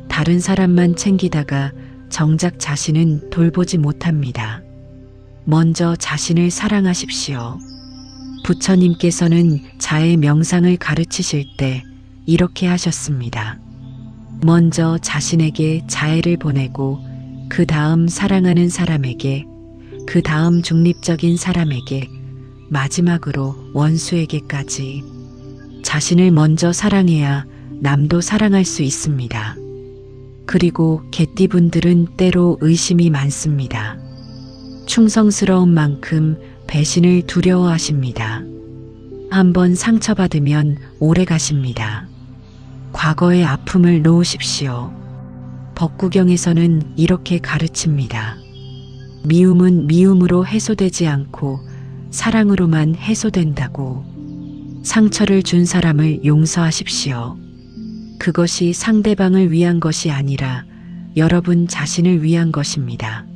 다른 사람만 챙기다가 정작 자신은 돌보지 못합니다. 먼저 자신을 사랑하십시오. 부처님께서는 자의 명상을 가르치실 때 이렇게 하셨습니다. 먼저 자신에게 자애를 보내고 그 다음 사랑하는 사람에게, 그 다음 중립적인 사람에게, 마지막으로 원수에게까지. 자신을 먼저 사랑해야 남도 사랑할 수 있습니다. 그리고 개띠분들은 때로 의심이 많습니다. 충성스러운 만큼 배신을 두려워하십니다. 한번 상처받으면 오래 가십니다. 과거의 아픔을 놓으십시오. 법구경에서는 이렇게 가르칩니다. 미움은 미움으로 해소되지 않고 사랑으로만 해소된다고. 상처를 준 사람을 용서하십시오. 그것이 상대방을 위한 것이 아니라 여러분 자신을 위한 것입니다.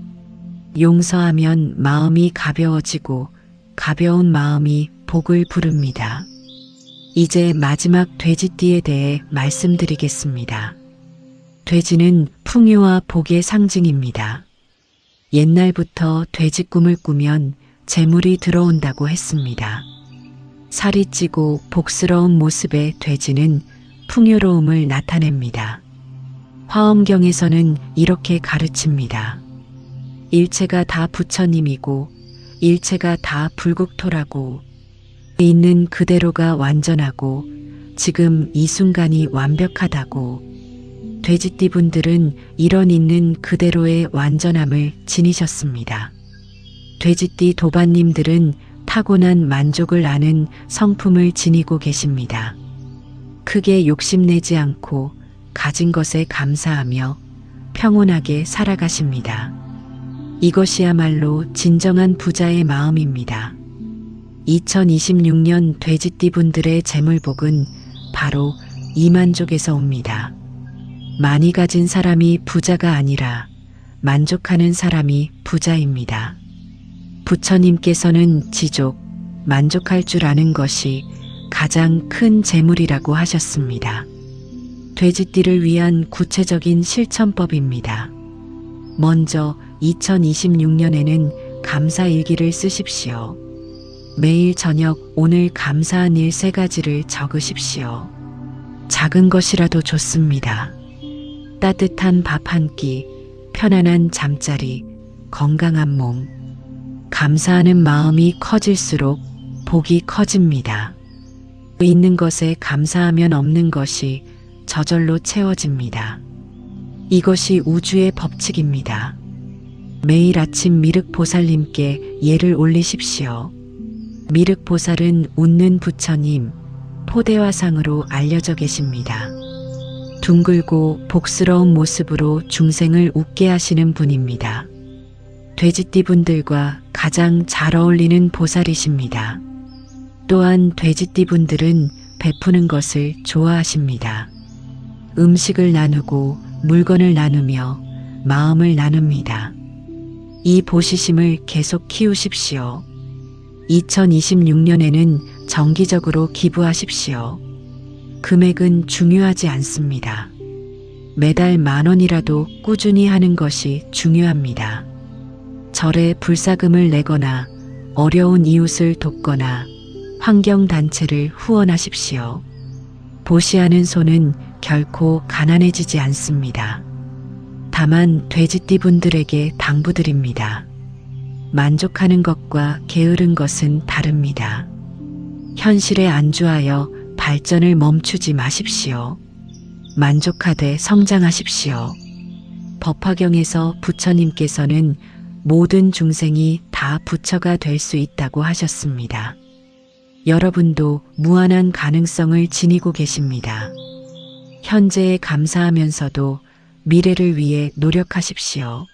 용서하면 마음이 가벼워지고 가벼운 마음이 복을 부릅니다. 이제 마지막 돼지띠에 대해 말씀드리겠습니다. 돼지는 풍요와 복의 상징입니다. 옛날부터 돼지 꿈을 꾸면 재물이 들어온다고 했습니다. 살이 찌고 복스러운 모습의 돼지는 풍요로움을 나타냅니다. 화엄경에서는 이렇게 가르칩니다. 일체가 다 부처님이고 일체가 다 불국토라고. 있는 그대로가 완전하고 지금 이 순간이 완벽하다고. 돼지띠분들은 이런 있는 그대로의 완전함을 지니셨습니다. 돼지띠 도반님들은 타고난 만족을 아는 성품을 지니고 계십니다. 크게 욕심내지 않고 가진 것에 감사하며 평온하게 살아가십니다. 이것이야말로 진정한 부자의 마음입니다. 2026년 돼지띠분들의 재물복은 바로 이 만족에서 옵니다. 많이 가진 사람이 부자가 아니라 만족하는 사람이 부자입니다. 부처님께서는 지족, 만족할 줄 아는 것이 가장 큰 재물이라고 하셨습니다. 돼지띠를 위한 구체적인 실천법입니다. 먼저 2026년에는 감사일기를 쓰십시오. 매일 저녁 오늘 감사한 일 3가지를 적으십시오. 작은 것이라도 좋습니다. 따뜻한 밥 한 끼, 편안한 잠자리, 건강한 몸. 감사하는 마음이 커질수록 복이 커집니다. 있는 것에 감사하면 없는 것이 저절로 채워집니다. 이것이 우주의 법칙입니다. 매일 아침 미륵보살님께 예를 올리십시오. 미륵보살은 웃는 부처님, 포대화상으로 알려져 계십니다. 둥글고 복스러운 모습으로 중생을 웃게 하시는 분입니다. 돼지띠분들과 가장 잘 어울리는 보살이십니다. 또한 돼지띠분들은 베푸는 것을 좋아하십니다. 음식을 나누고 물건을 나누며 마음을 나눕니다. 이 보시심을 계속 키우십시오. 2026년에는 정기적으로 기부하십시오. 금액은 중요하지 않습니다. 매달 10,000원이라도 꾸준히 하는 것이 중요합니다. 절에 불사금을 내거나 어려운 이웃을 돕거나 환경단체를 후원하십시오. 보시하는 손은 결코 가난해지지 않습니다. 다만 돼지띠분들에게 당부드립니다. 만족하는 것과 게으른 것은 다릅니다. 현실에 안주하여 발전을 멈추지 마십시오. 만족하되 성장하십시오. 법화경에서 부처님께서는 모든 중생이 다 부처가 될 수 있다고 하셨습니다. 여러분도 무한한 가능성을 지니고 계십니다. 현재에 감사하면서도 미래를 위해 노력하십시오.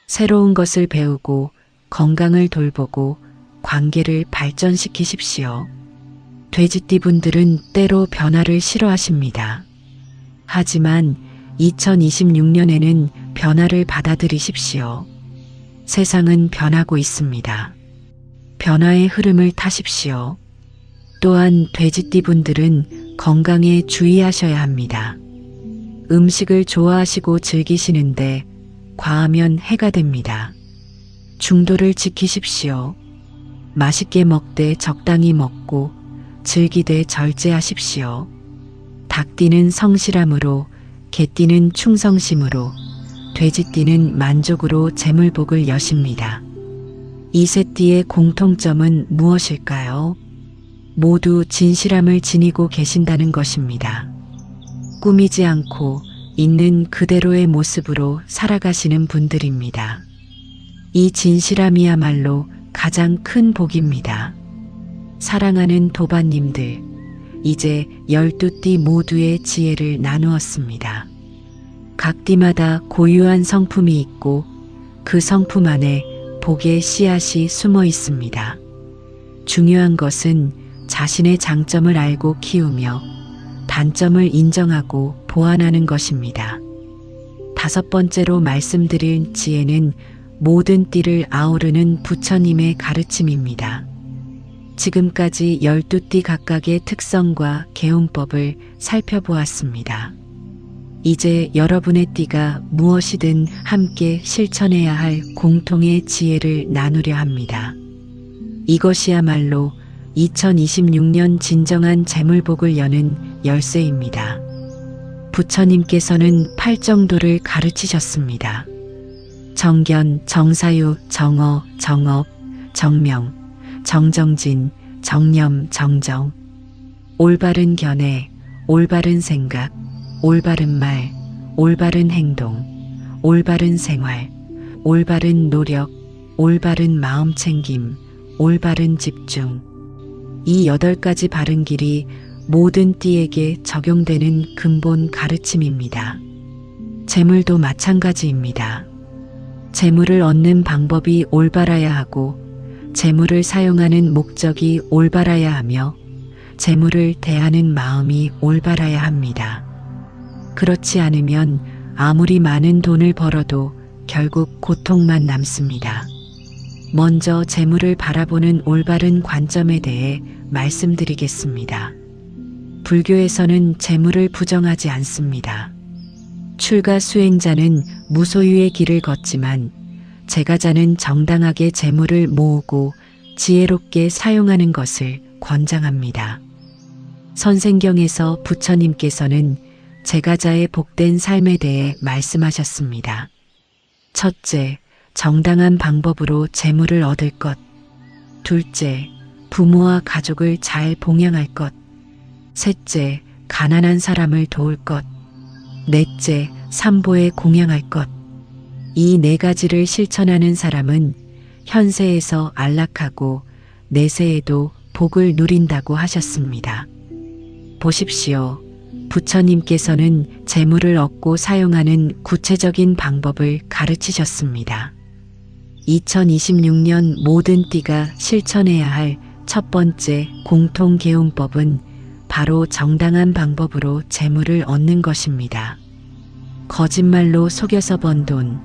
새로운 것을 배우고 건강을 돌보고 관계를 발전시키십시오. 돼지띠분들은 때로 변화를 싫어하십니다. 하지만 2026년에는 변화를 받아들이십시오. 세상은 변하고 있습니다. 변화의 흐름을 타십시오. 또한 돼지띠분들은 건강에 주의하셔야 합니다. 음식을 좋아하시고 즐기시는데 과하면 해가 됩니다. 중도를 지키십시오. 맛있게 먹되 적당히 먹고 즐기되 절제하십시오. 닭띠는 성실함으로, 개띠는 충성심으로, 돼지띠는 만족으로 재물복을 여십니다. 이 세 띠의 공통점은 무엇일까요? 모두 진실함을 지니고 계신다는 것입니다. 꾸미지 않고 있는 그대로의 모습으로 살아가시는 분들입니다. 이 진실함이야말로 가장 큰 복입니다. 사랑하는 도반님들, 이제 12띠 모두의 지혜를 나누었습니다. 각 띠마다 고유한 성품이 있고 그 성품 안에 복의 씨앗이 숨어 있습니다. 중요한 것은 자신의 장점을 알고 키우며 단점을 인정하고 보완하는 것입니다. 5번째로 말씀드릴 지혜는 모든 띠를 아우르는 부처님의 가르침입니다. 지금까지 12띠 각각의 특성과 개운법을 살펴보았습니다. 이제 여러분의 띠가 무엇이든 함께 실천해야 할 공통의 지혜를 나누려 합니다. 이것이야말로 2026년 진정한 재물복을 여는 열쇠입니다. 부처님께서는 8정도를 가르치셨습니다. 정견, 정사유, 정어, 정업, 정명, 정정진, 정념, 정정. 올바른 견해, 올바른 생각, 올바른 말, 올바른 행동, 올바른 생활, 올바른 노력, 올바른 마음 챙김, 올바른 집중. 이 8가지 바른 길이 모든 띠에게 적용되는 근본 가르침입니다. 재물도 마찬가지입니다. 재물을 얻는 방법이 올바라야 하고 재물을 사용하는 목적이 올바라야 하며 재물을 대하는 마음이 올바라야 합니다. 그렇지 않으면 아무리 많은 돈을 벌어도 결국 고통만 남습니다. 먼저 재물을 바라보는 올바른 관점에 대해 말씀드리겠습니다. 불교에서는 재물을 부정하지 않습니다. 출가 수행자는 무소유의 길을 걷지만 제가자는 정당하게 재물을 모으고 지혜롭게 사용하는 것을 권장합니다. 선생경에서 부처님께서는 제가자의 복된 삶에 대해 말씀하셨습니다. 첫째, 정당한 방법으로 재물을 얻을 것. 둘째, 부모와 가족을 잘 봉양할 것. 셋째, 가난한 사람을 도울 것. 넷째, 삼보에 공양할 것. 이 4가지를 실천하는 사람은 현세에서 안락하고 내세에도 복을 누린다고 하셨습니다. 보십시오. 부처님께서는 재물을 얻고 사용하는 구체적인 방법을 가르치셨습니다. 2026년 모든 띠가 실천해야 할 첫 번째 공통 개운법은 바로 정당한 방법으로 재물을 얻는 것입니다. 거짓말로 속여서 번 돈,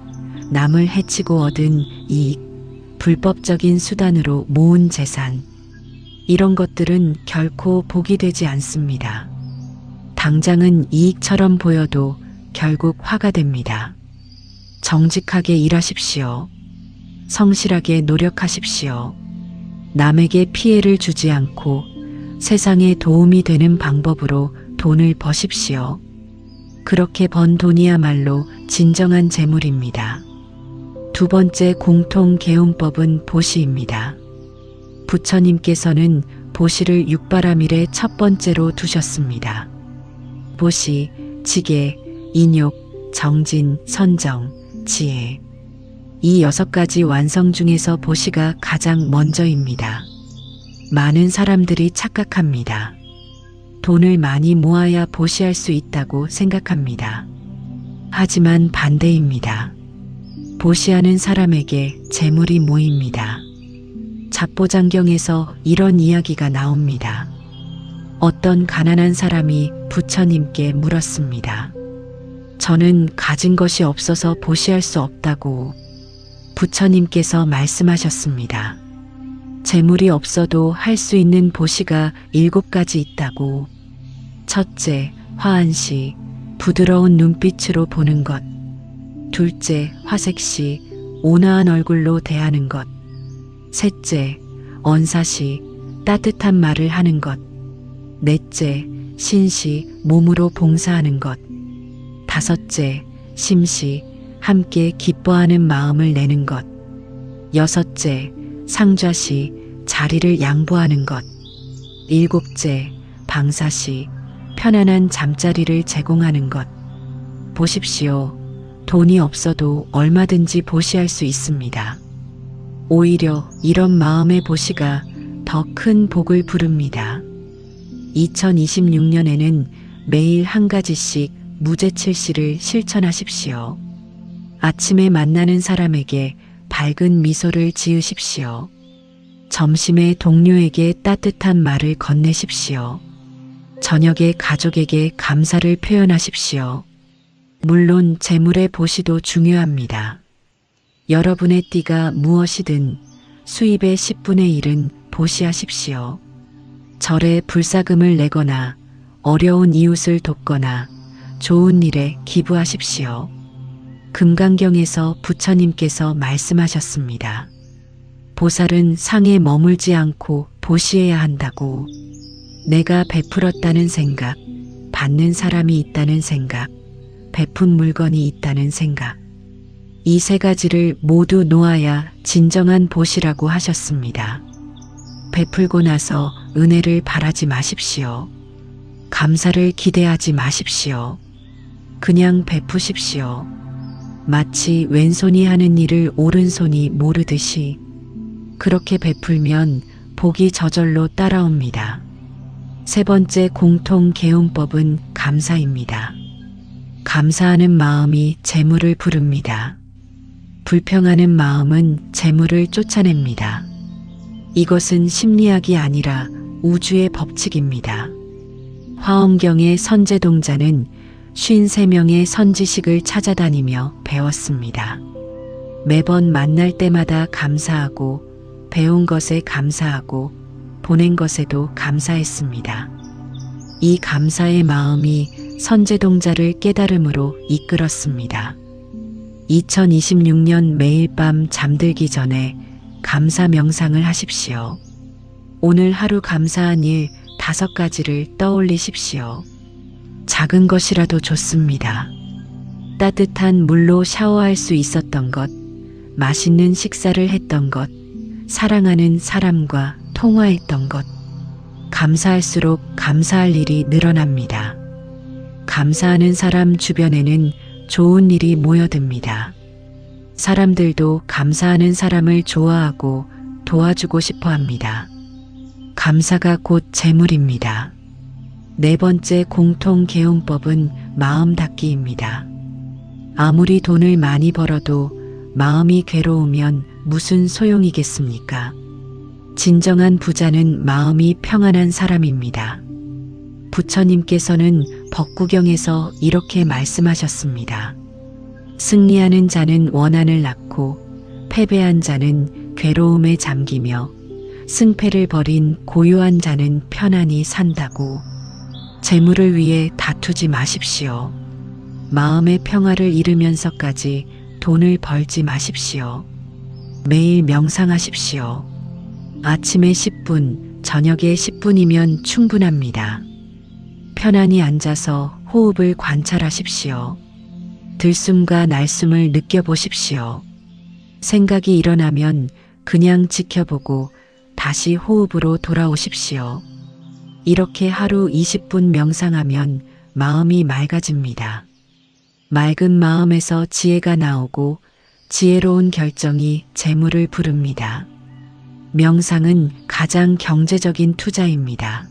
남을 해치고 얻은 이익, 불법적인 수단으로 모은 재산, 이런 것들은 결코 복이 되지 않습니다. 당장은 이익처럼 보여도 결국 화가 됩니다. 정직하게 일하십시오. 성실하게 노력하십시오. 남에게 피해를 주지 않고 세상에 도움이 되는 방법으로 돈을 버십시오. 그렇게 번 돈이야말로 진정한 재물입니다. 두 번째 공통 개운법은 보시입니다. 부처님께서는 보시를 육바라밀의 첫 번째로 두셨습니다. 보시, 지계, 인욕, 정진, 선정, 지혜. 이 6가지 완성 중에서 보시가 가장 먼저입니다. 많은 사람들이 착각합니다. 돈을 많이 모아야 보시할 수 있다고 생각합니다. 하지만 반대입니다. 보시하는 사람에게 재물이 모입니다. 잡보장경에서 이런 이야기가 나옵니다. 어떤 가난한 사람이 부처님께 물었습니다. 저는 가진 것이 없어서 보시할 수 없다고. 부처님께서 말씀하셨습니다. 재물이 없어도 할 수 있는 보시가 7가지 있다고. 첫째, 화한시, 부드러운 눈빛으로 보는 것. 둘째, 화색시, 온화한 얼굴로 대하는 것. 셋째, 언사시, 따뜻한 말을 하는 것. 넷째, 신시, 몸으로 봉사하는 것. 다섯째, 심시, 함께 기뻐하는 마음을 내는 것. 여섯째, 상좌시, 자리를 양보하는 것. 일곱째, 방사시, 편안한 잠자리를 제공하는 것. 보십시오. 돈이 없어도 얼마든지 보시할 수 있습니다. 오히려 이런 마음의 보시가 더 큰 복을 부릅니다. 2026년에는 매일 한 가지씩 무제칠시를 실천하십시오. 아침에 만나는 사람에게 밝은 미소를 지으십시오. 점심에 동료에게 따뜻한 말을 건네십시오. 저녁에 가족에게 감사를 표현하십시오. 물론 재물의 보시도 중요합니다. 여러분의 띠가 무엇이든 수입의 10분의 1은 보시하십시오. 절에 불사금을 내거나 어려운 이웃을 돕거나 좋은 일에 기부하십시오. 금강경에서 부처님께서 말씀하셨습니다. 보살은 상에 머물지 않고 보시해야 한다고. 내가 베풀었다는 생각, 받는 사람이 있다는 생각, 베푼 물건이 있다는 생각. 이 3가지를 모두 놓아야 진정한 보시라고 하셨습니다. 베풀고 나서 은혜를 바라지 마십시오. 감사를 기대하지 마십시오. 그냥 베푸십시오. 마치 왼손이 하는 일을 오른손이 모르듯이 그렇게 베풀면 복이 저절로 따라옵니다. 3번째 공통 개운법은 감사입니다. 감사하는 마음이 재물을 부릅니다. 불평하는 마음은 재물을 쫓아냅니다. 이것은 심리학이 아니라 우주의 법칙입니다. 화엄경의 선제동자는 53명의 선지식을 찾아다니며 배웠습니다. 매번 만날 때마다 감사하고 배운 것에 감사하고 보낸 것에도 감사했습니다. 이 감사의 마음이 선제동자를 깨달음으로 이끌었습니다. 2026년 매일 밤 잠들기 전에 감사 명상을 하십시오. 오늘 하루 감사한 일 5가지를 떠올리십시오. 작은 것이라도 좋습니다. 따뜻한 물로 샤워할 수 있었던 것, 맛있는 식사를 했던 것, 사랑하는 사람과 통화했던 것. 감사할수록 감사할 일이 늘어납니다. 감사하는 사람 주변에는 좋은 일이 모여듭니다. 사람들도 감사하는 사람을 좋아하고 도와주고 싶어 합니다. 감사가 곧 재물입니다. 4번째 공통 개운법은 마음 닫기입니다. 아무리 돈을 많이 벌어도 마음이 괴로우면 무슨 소용이겠습니까? 진정한 부자는 마음이 평안한 사람입니다. 부처님께서는 법구경에서 이렇게 말씀하셨습니다. 승리하는 자는 원한을 낳고 패배한 자는 괴로움에 잠기며 승패를 벌인 고요한 자는 편안히 산다고. 재물을 위해 다투지 마십시오. 마음의 평화를 잃으면서까지 돈을 벌지 마십시오. 매일 명상하십시오. 아침에 10분, 저녁에 10분이면 충분합니다. 편안히 앉아서 호흡을 관찰하십시오. 들숨과 날숨을 느껴보십시오. 생각이 일어나면 그냥 지켜보고 다시 호흡으로 돌아오십시오. 이렇게 하루 20분 명상하면 마음이 맑아집니다. 맑은 마음에서 지혜가 나오고 지혜로운 결정이 재물을 부릅니다. 명상은 가장 경제적인 투자입니다.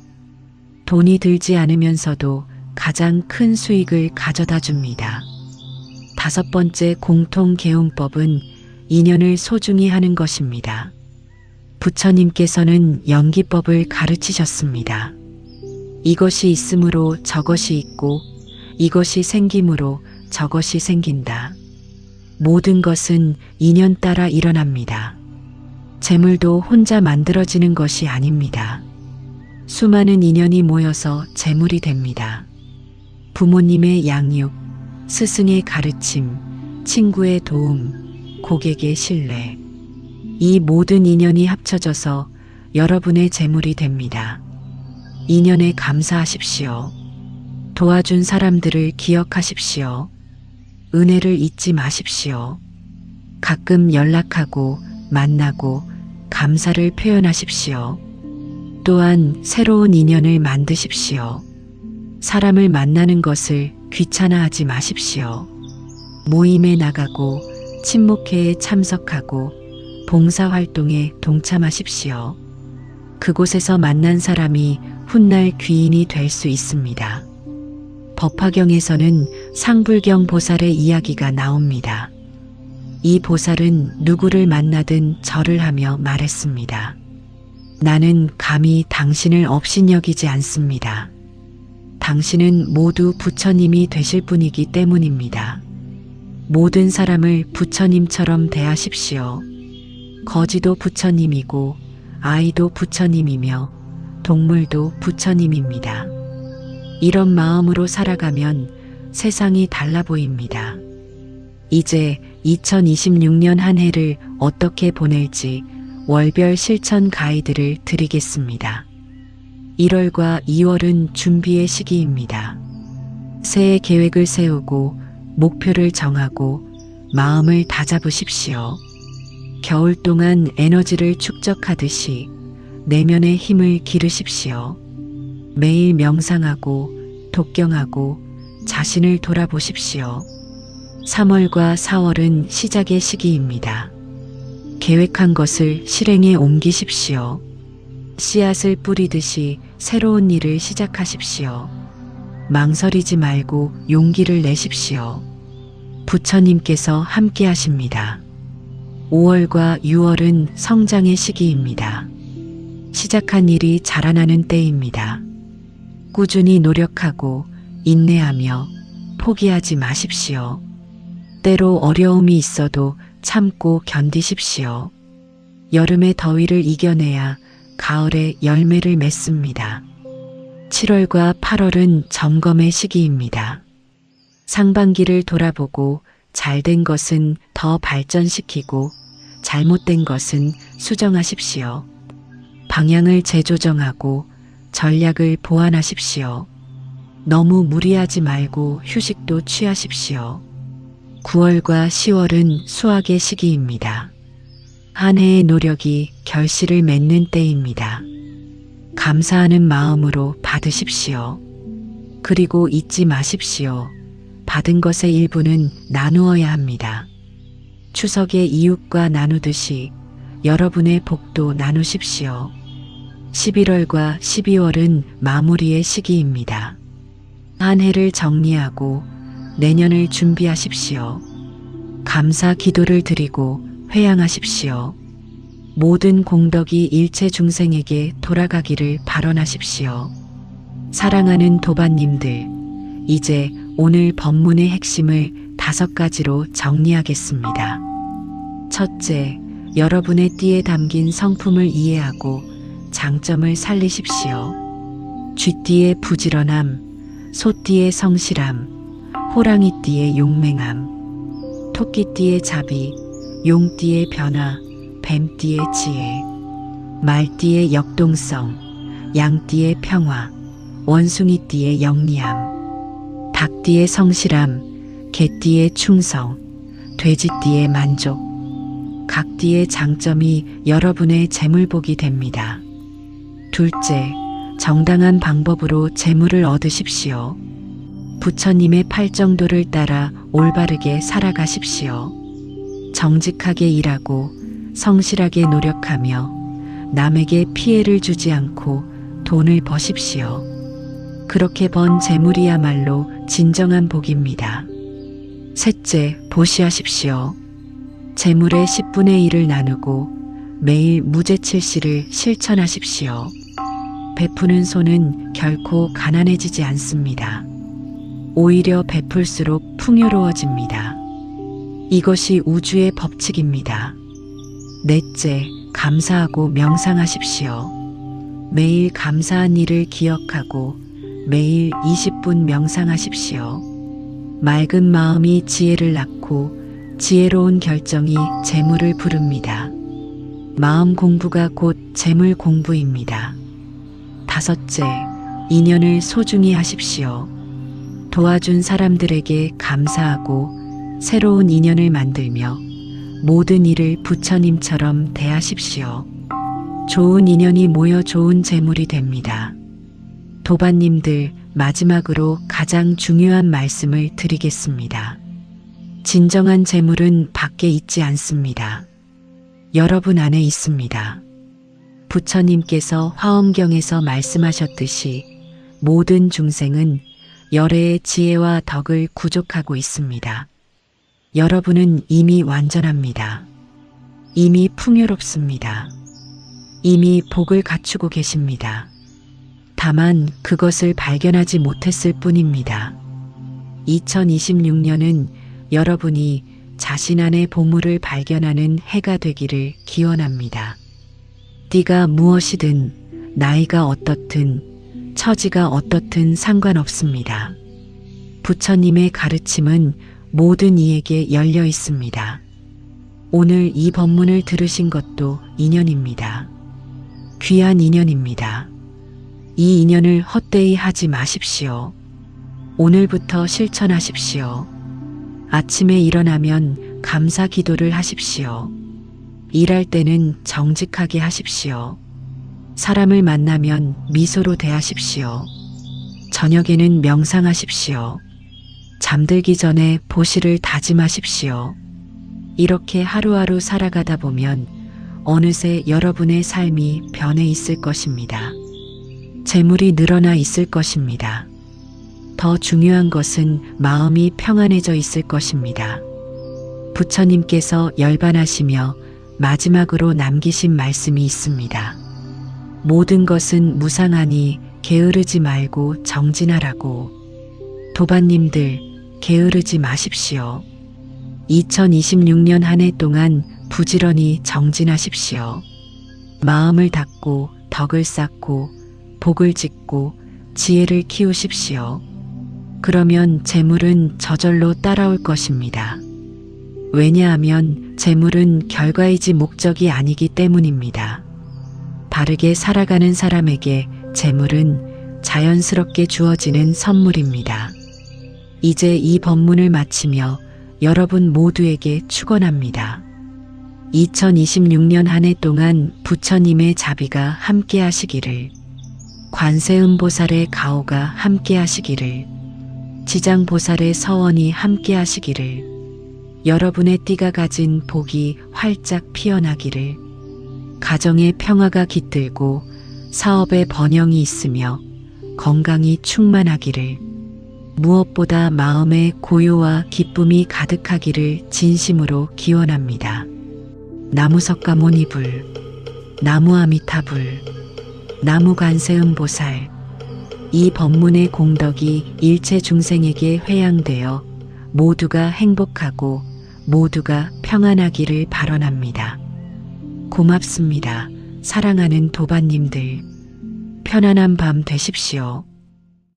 돈이 들지 않으면서도 가장 큰 수익을 가져다 줍니다. 5번째 공통 개운법은 인연을 소중히 하는 것입니다. 부처님께서는 연기법을 가르치셨습니다. 이것이 있으므로 저것이 있고 이것이 생김으로 저것이 생긴다. 모든 것은 인연 따라 일어납니다. 재물도 혼자 만들어지는 것이 아닙니다. 수많은 인연이 모여서 재물이 됩니다. 부모님의 양육, 스승의 가르침, 친구의 도움, 고객의 신뢰. 이 모든 인연이 합쳐져서 여러분의 재물이 됩니다. 인연에 감사하십시오. 도와준 사람들을 기억하십시오. 은혜를 잊지 마십시오. 가끔 연락하고 만나고 감사를 표현하십시오. 또한 새로운 인연을 만드십시오. 사람을 만나는 것을 귀찮아하지 마십시오. 모임에 나가고 친목회에 참석하고 봉사활동에 동참하십시오. 그곳에서 만난 사람이 훗날 귀인이 될 수 있습니다. 법화경에서는 상불경 보살의 이야기가 나옵니다. 이 보살은 누구를 만나든 절을 하며 말했습니다. 나는 감히 당신을 업신여기지 않습니다. 당신은 모두 부처님이 되실 분이기 때문입니다. 모든 사람을 부처님처럼 대하십시오. 거지도 부처님이고 아이도 부처님이며 동물도 부처님입니다. 이런 마음으로 살아가면 세상이 달라 보입니다. 이제 2026년 한 해를 어떻게 보낼지 월별 실천 가이드를 드리겠습니다. 1월과 2월은 준비의 시기입니다. 새해 계획을 세우고 목표를 정하고 마음을 다잡으십시오. 겨울 동안 에너지를 축적하듯이 내면의 힘을 기르십시오. 매일 명상하고 독경하고 자신을 돌아보십시오. 3월과 4월은 시작의 시기입니다. 계획한 것을 실행에 옮기십시오. 씨앗을 뿌리듯이 새로운 일을 시작하십시오. 망설이지 말고 용기를 내십시오. 부처님께서 함께 하십니다. 5월과 6월은 성장의 시기입니다. 시작한 일이 자라나는 때입니다. 꾸준히 노력하고 인내하며 포기하지 마십시오. 때로 어려움이 있어도 참고 견디십시오. 여름의 더위를 이겨내야 가을에 열매를 맺습니다. 7월과 8월은 점검의 시기입니다. 상반기를 돌아보고 잘된 것은 더 발전시키고 잘못된 것은 수정하십시오. 방향을 재조정하고 전략을 보완하십시오. 너무 무리하지 말고 휴식도 취하십시오. 9월과 10월은 수확의 시기입니다. 한 해의 노력이 결실을 맺는 때입니다. 감사하는 마음으로 받으십시오. 그리고 잊지 마십시오. 받은 것의 일부는 나누어야 합니다. 추석에 이웃과 나누듯이 여러분의 복도 나누십시오. 11월과 12월은 마무리의 시기입니다. 한 해를 정리하고 내년을 준비하십시오. 감사 기도를 드리고 회양하십시오. 모든 공덕이 일체 중생에게 돌아가기를 발언하십시오. 사랑하는 도반님들, 이제 오늘 법문의 핵심을 5가지로 정리하겠습니다. 첫째, 여러분의 띠에 담긴 성품을 이해하고 장점을 살리십시오. 쥐띠의 부지런함, 소띠의 성실함, 호랑이띠의 용맹함, 토끼띠의 자비, 용띠의 변화, 뱀띠의 지혜, 말띠의 역동성, 양띠의 평화, 원숭이띠의 영리함, 닭띠의 성실함, 개띠의 충성, 돼지띠의 만족. 각 띠의 장점이 여러분의 재물복이 됩니다. 둘째, 정당한 방법으로 재물을 얻으십시오. 부처님의 팔정도를 따라 올바르게 살아가십시오. 정직하게 일하고 성실하게 노력하며 남에게 피해를 주지 않고 돈을 버십시오. 그렇게 번 재물이야말로 진정한 복입니다. 셋째, 보시하십시오. 재물의 10분의 1을 나누고 매일 무죄칠시를 실천하십시오. 베푸는 손은 결코 가난해지지 않습니다. 오히려 베풀수록 풍요로워집니다. 이것이 우주의 법칙입니다. 넷째, 감사하고 명상하십시오. 매일 감사한 일을 기억하고 매일 20분 명상하십시오. 맑은 마음이 지혜를 낳고 지혜로운 결정이 재물을 부릅니다. 마음 공부가 곧 재물 공부입니다. 다섯째, 인연을 소중히 하십시오. 도와준 사람들에게 감사하고 새로운 인연을 만들며 모든 일을 부처님처럼 대하십시오. 좋은 인연이 모여 좋은 재물이 됩니다. 도반님들, 마지막으로 가장 중요한 말씀을 드리겠습니다. 진정한 재물은 밖에 있지 않습니다. 여러분 안에 있습니다. 부처님께서 화엄경에서 말씀하셨듯이 모든 중생은 열애의 지혜와 덕을 구족하고 있습니다. 여러분은 이미 완전합니다. 이미 풍요롭습니다. 이미 복을 갖추고 계십니다. 다만 그것을 발견하지 못했을 뿐입니다. 2026년은 여러분이 자신 안의 보물을 발견하는 해가 되기를 기원합니다. 띠가 무엇이든 나이가 어떻든 처지가 어떻든 상관없습니다. 부처님의 가르침은 모든 이에게 열려 있습니다. 오늘 이 법문을 들으신 것도 인연입니다. 귀한 인연입니다. 이 인연을 헛되이 하지 마십시오. 오늘부터 실천하십시오. 아침에 일어나면 감사 기도를 하십시오. 일할 때는 정직하게 하십시오. 사람을 만나면 미소로 대하십시오. 저녁에는 명상하십시오. 잠들기 전에 보시를 다짐하십시오. 이렇게 하루하루 살아가다 보면 어느새 여러분의 삶이 변해 있을 것입니다. 재물이 늘어나 있을 것입니다. 더 중요한 것은 마음이 평안해져 있을 것입니다. 부처님께서 열반하시며 마지막으로 남기신 말씀이 있습니다. 모든 것은 무상하니 게으르지 말고 정진하라고. 도반님들, 게으르지 마십시오. 2026년 한 해 동안 부지런히 정진하십시오. 마음을 닫고 덕을 쌓고 복을 짓고 지혜를 키우십시오. 그러면 재물은 저절로 따라올 것입니다. 왜냐하면 재물은 결과이지 목적이 아니기 때문입니다. 바르게 살아가는 사람에게 재물은 자연스럽게 주어지는 선물입니다. 이제 이 법문을 마치며 여러분 모두에게 축원합니다. 2026년 한 해 동안 부처님의 자비가 함께 하시기를, 관세음보살의 가호가 함께 하시기를, 지장보살의 서원이 함께 하시기를, 여러분의 띠가 가진 복이 활짝 피어나기를, 가정의 평화가 깃들고 사업에 번영이 있으며 건강이 충만하기를, 무엇보다 마음에 고요와 기쁨이 가득하기를 진심으로 기원합니다. 나무석가모니불, 나무아미타불, 나무관세음보살. 이 법문의 공덕이 일체 중생에게 회양되어 모두가 행복하고 모두가 평안하기를 발언합니다. 고맙습니다. 사랑하는 도반님들. 편안한 밤 되십시오.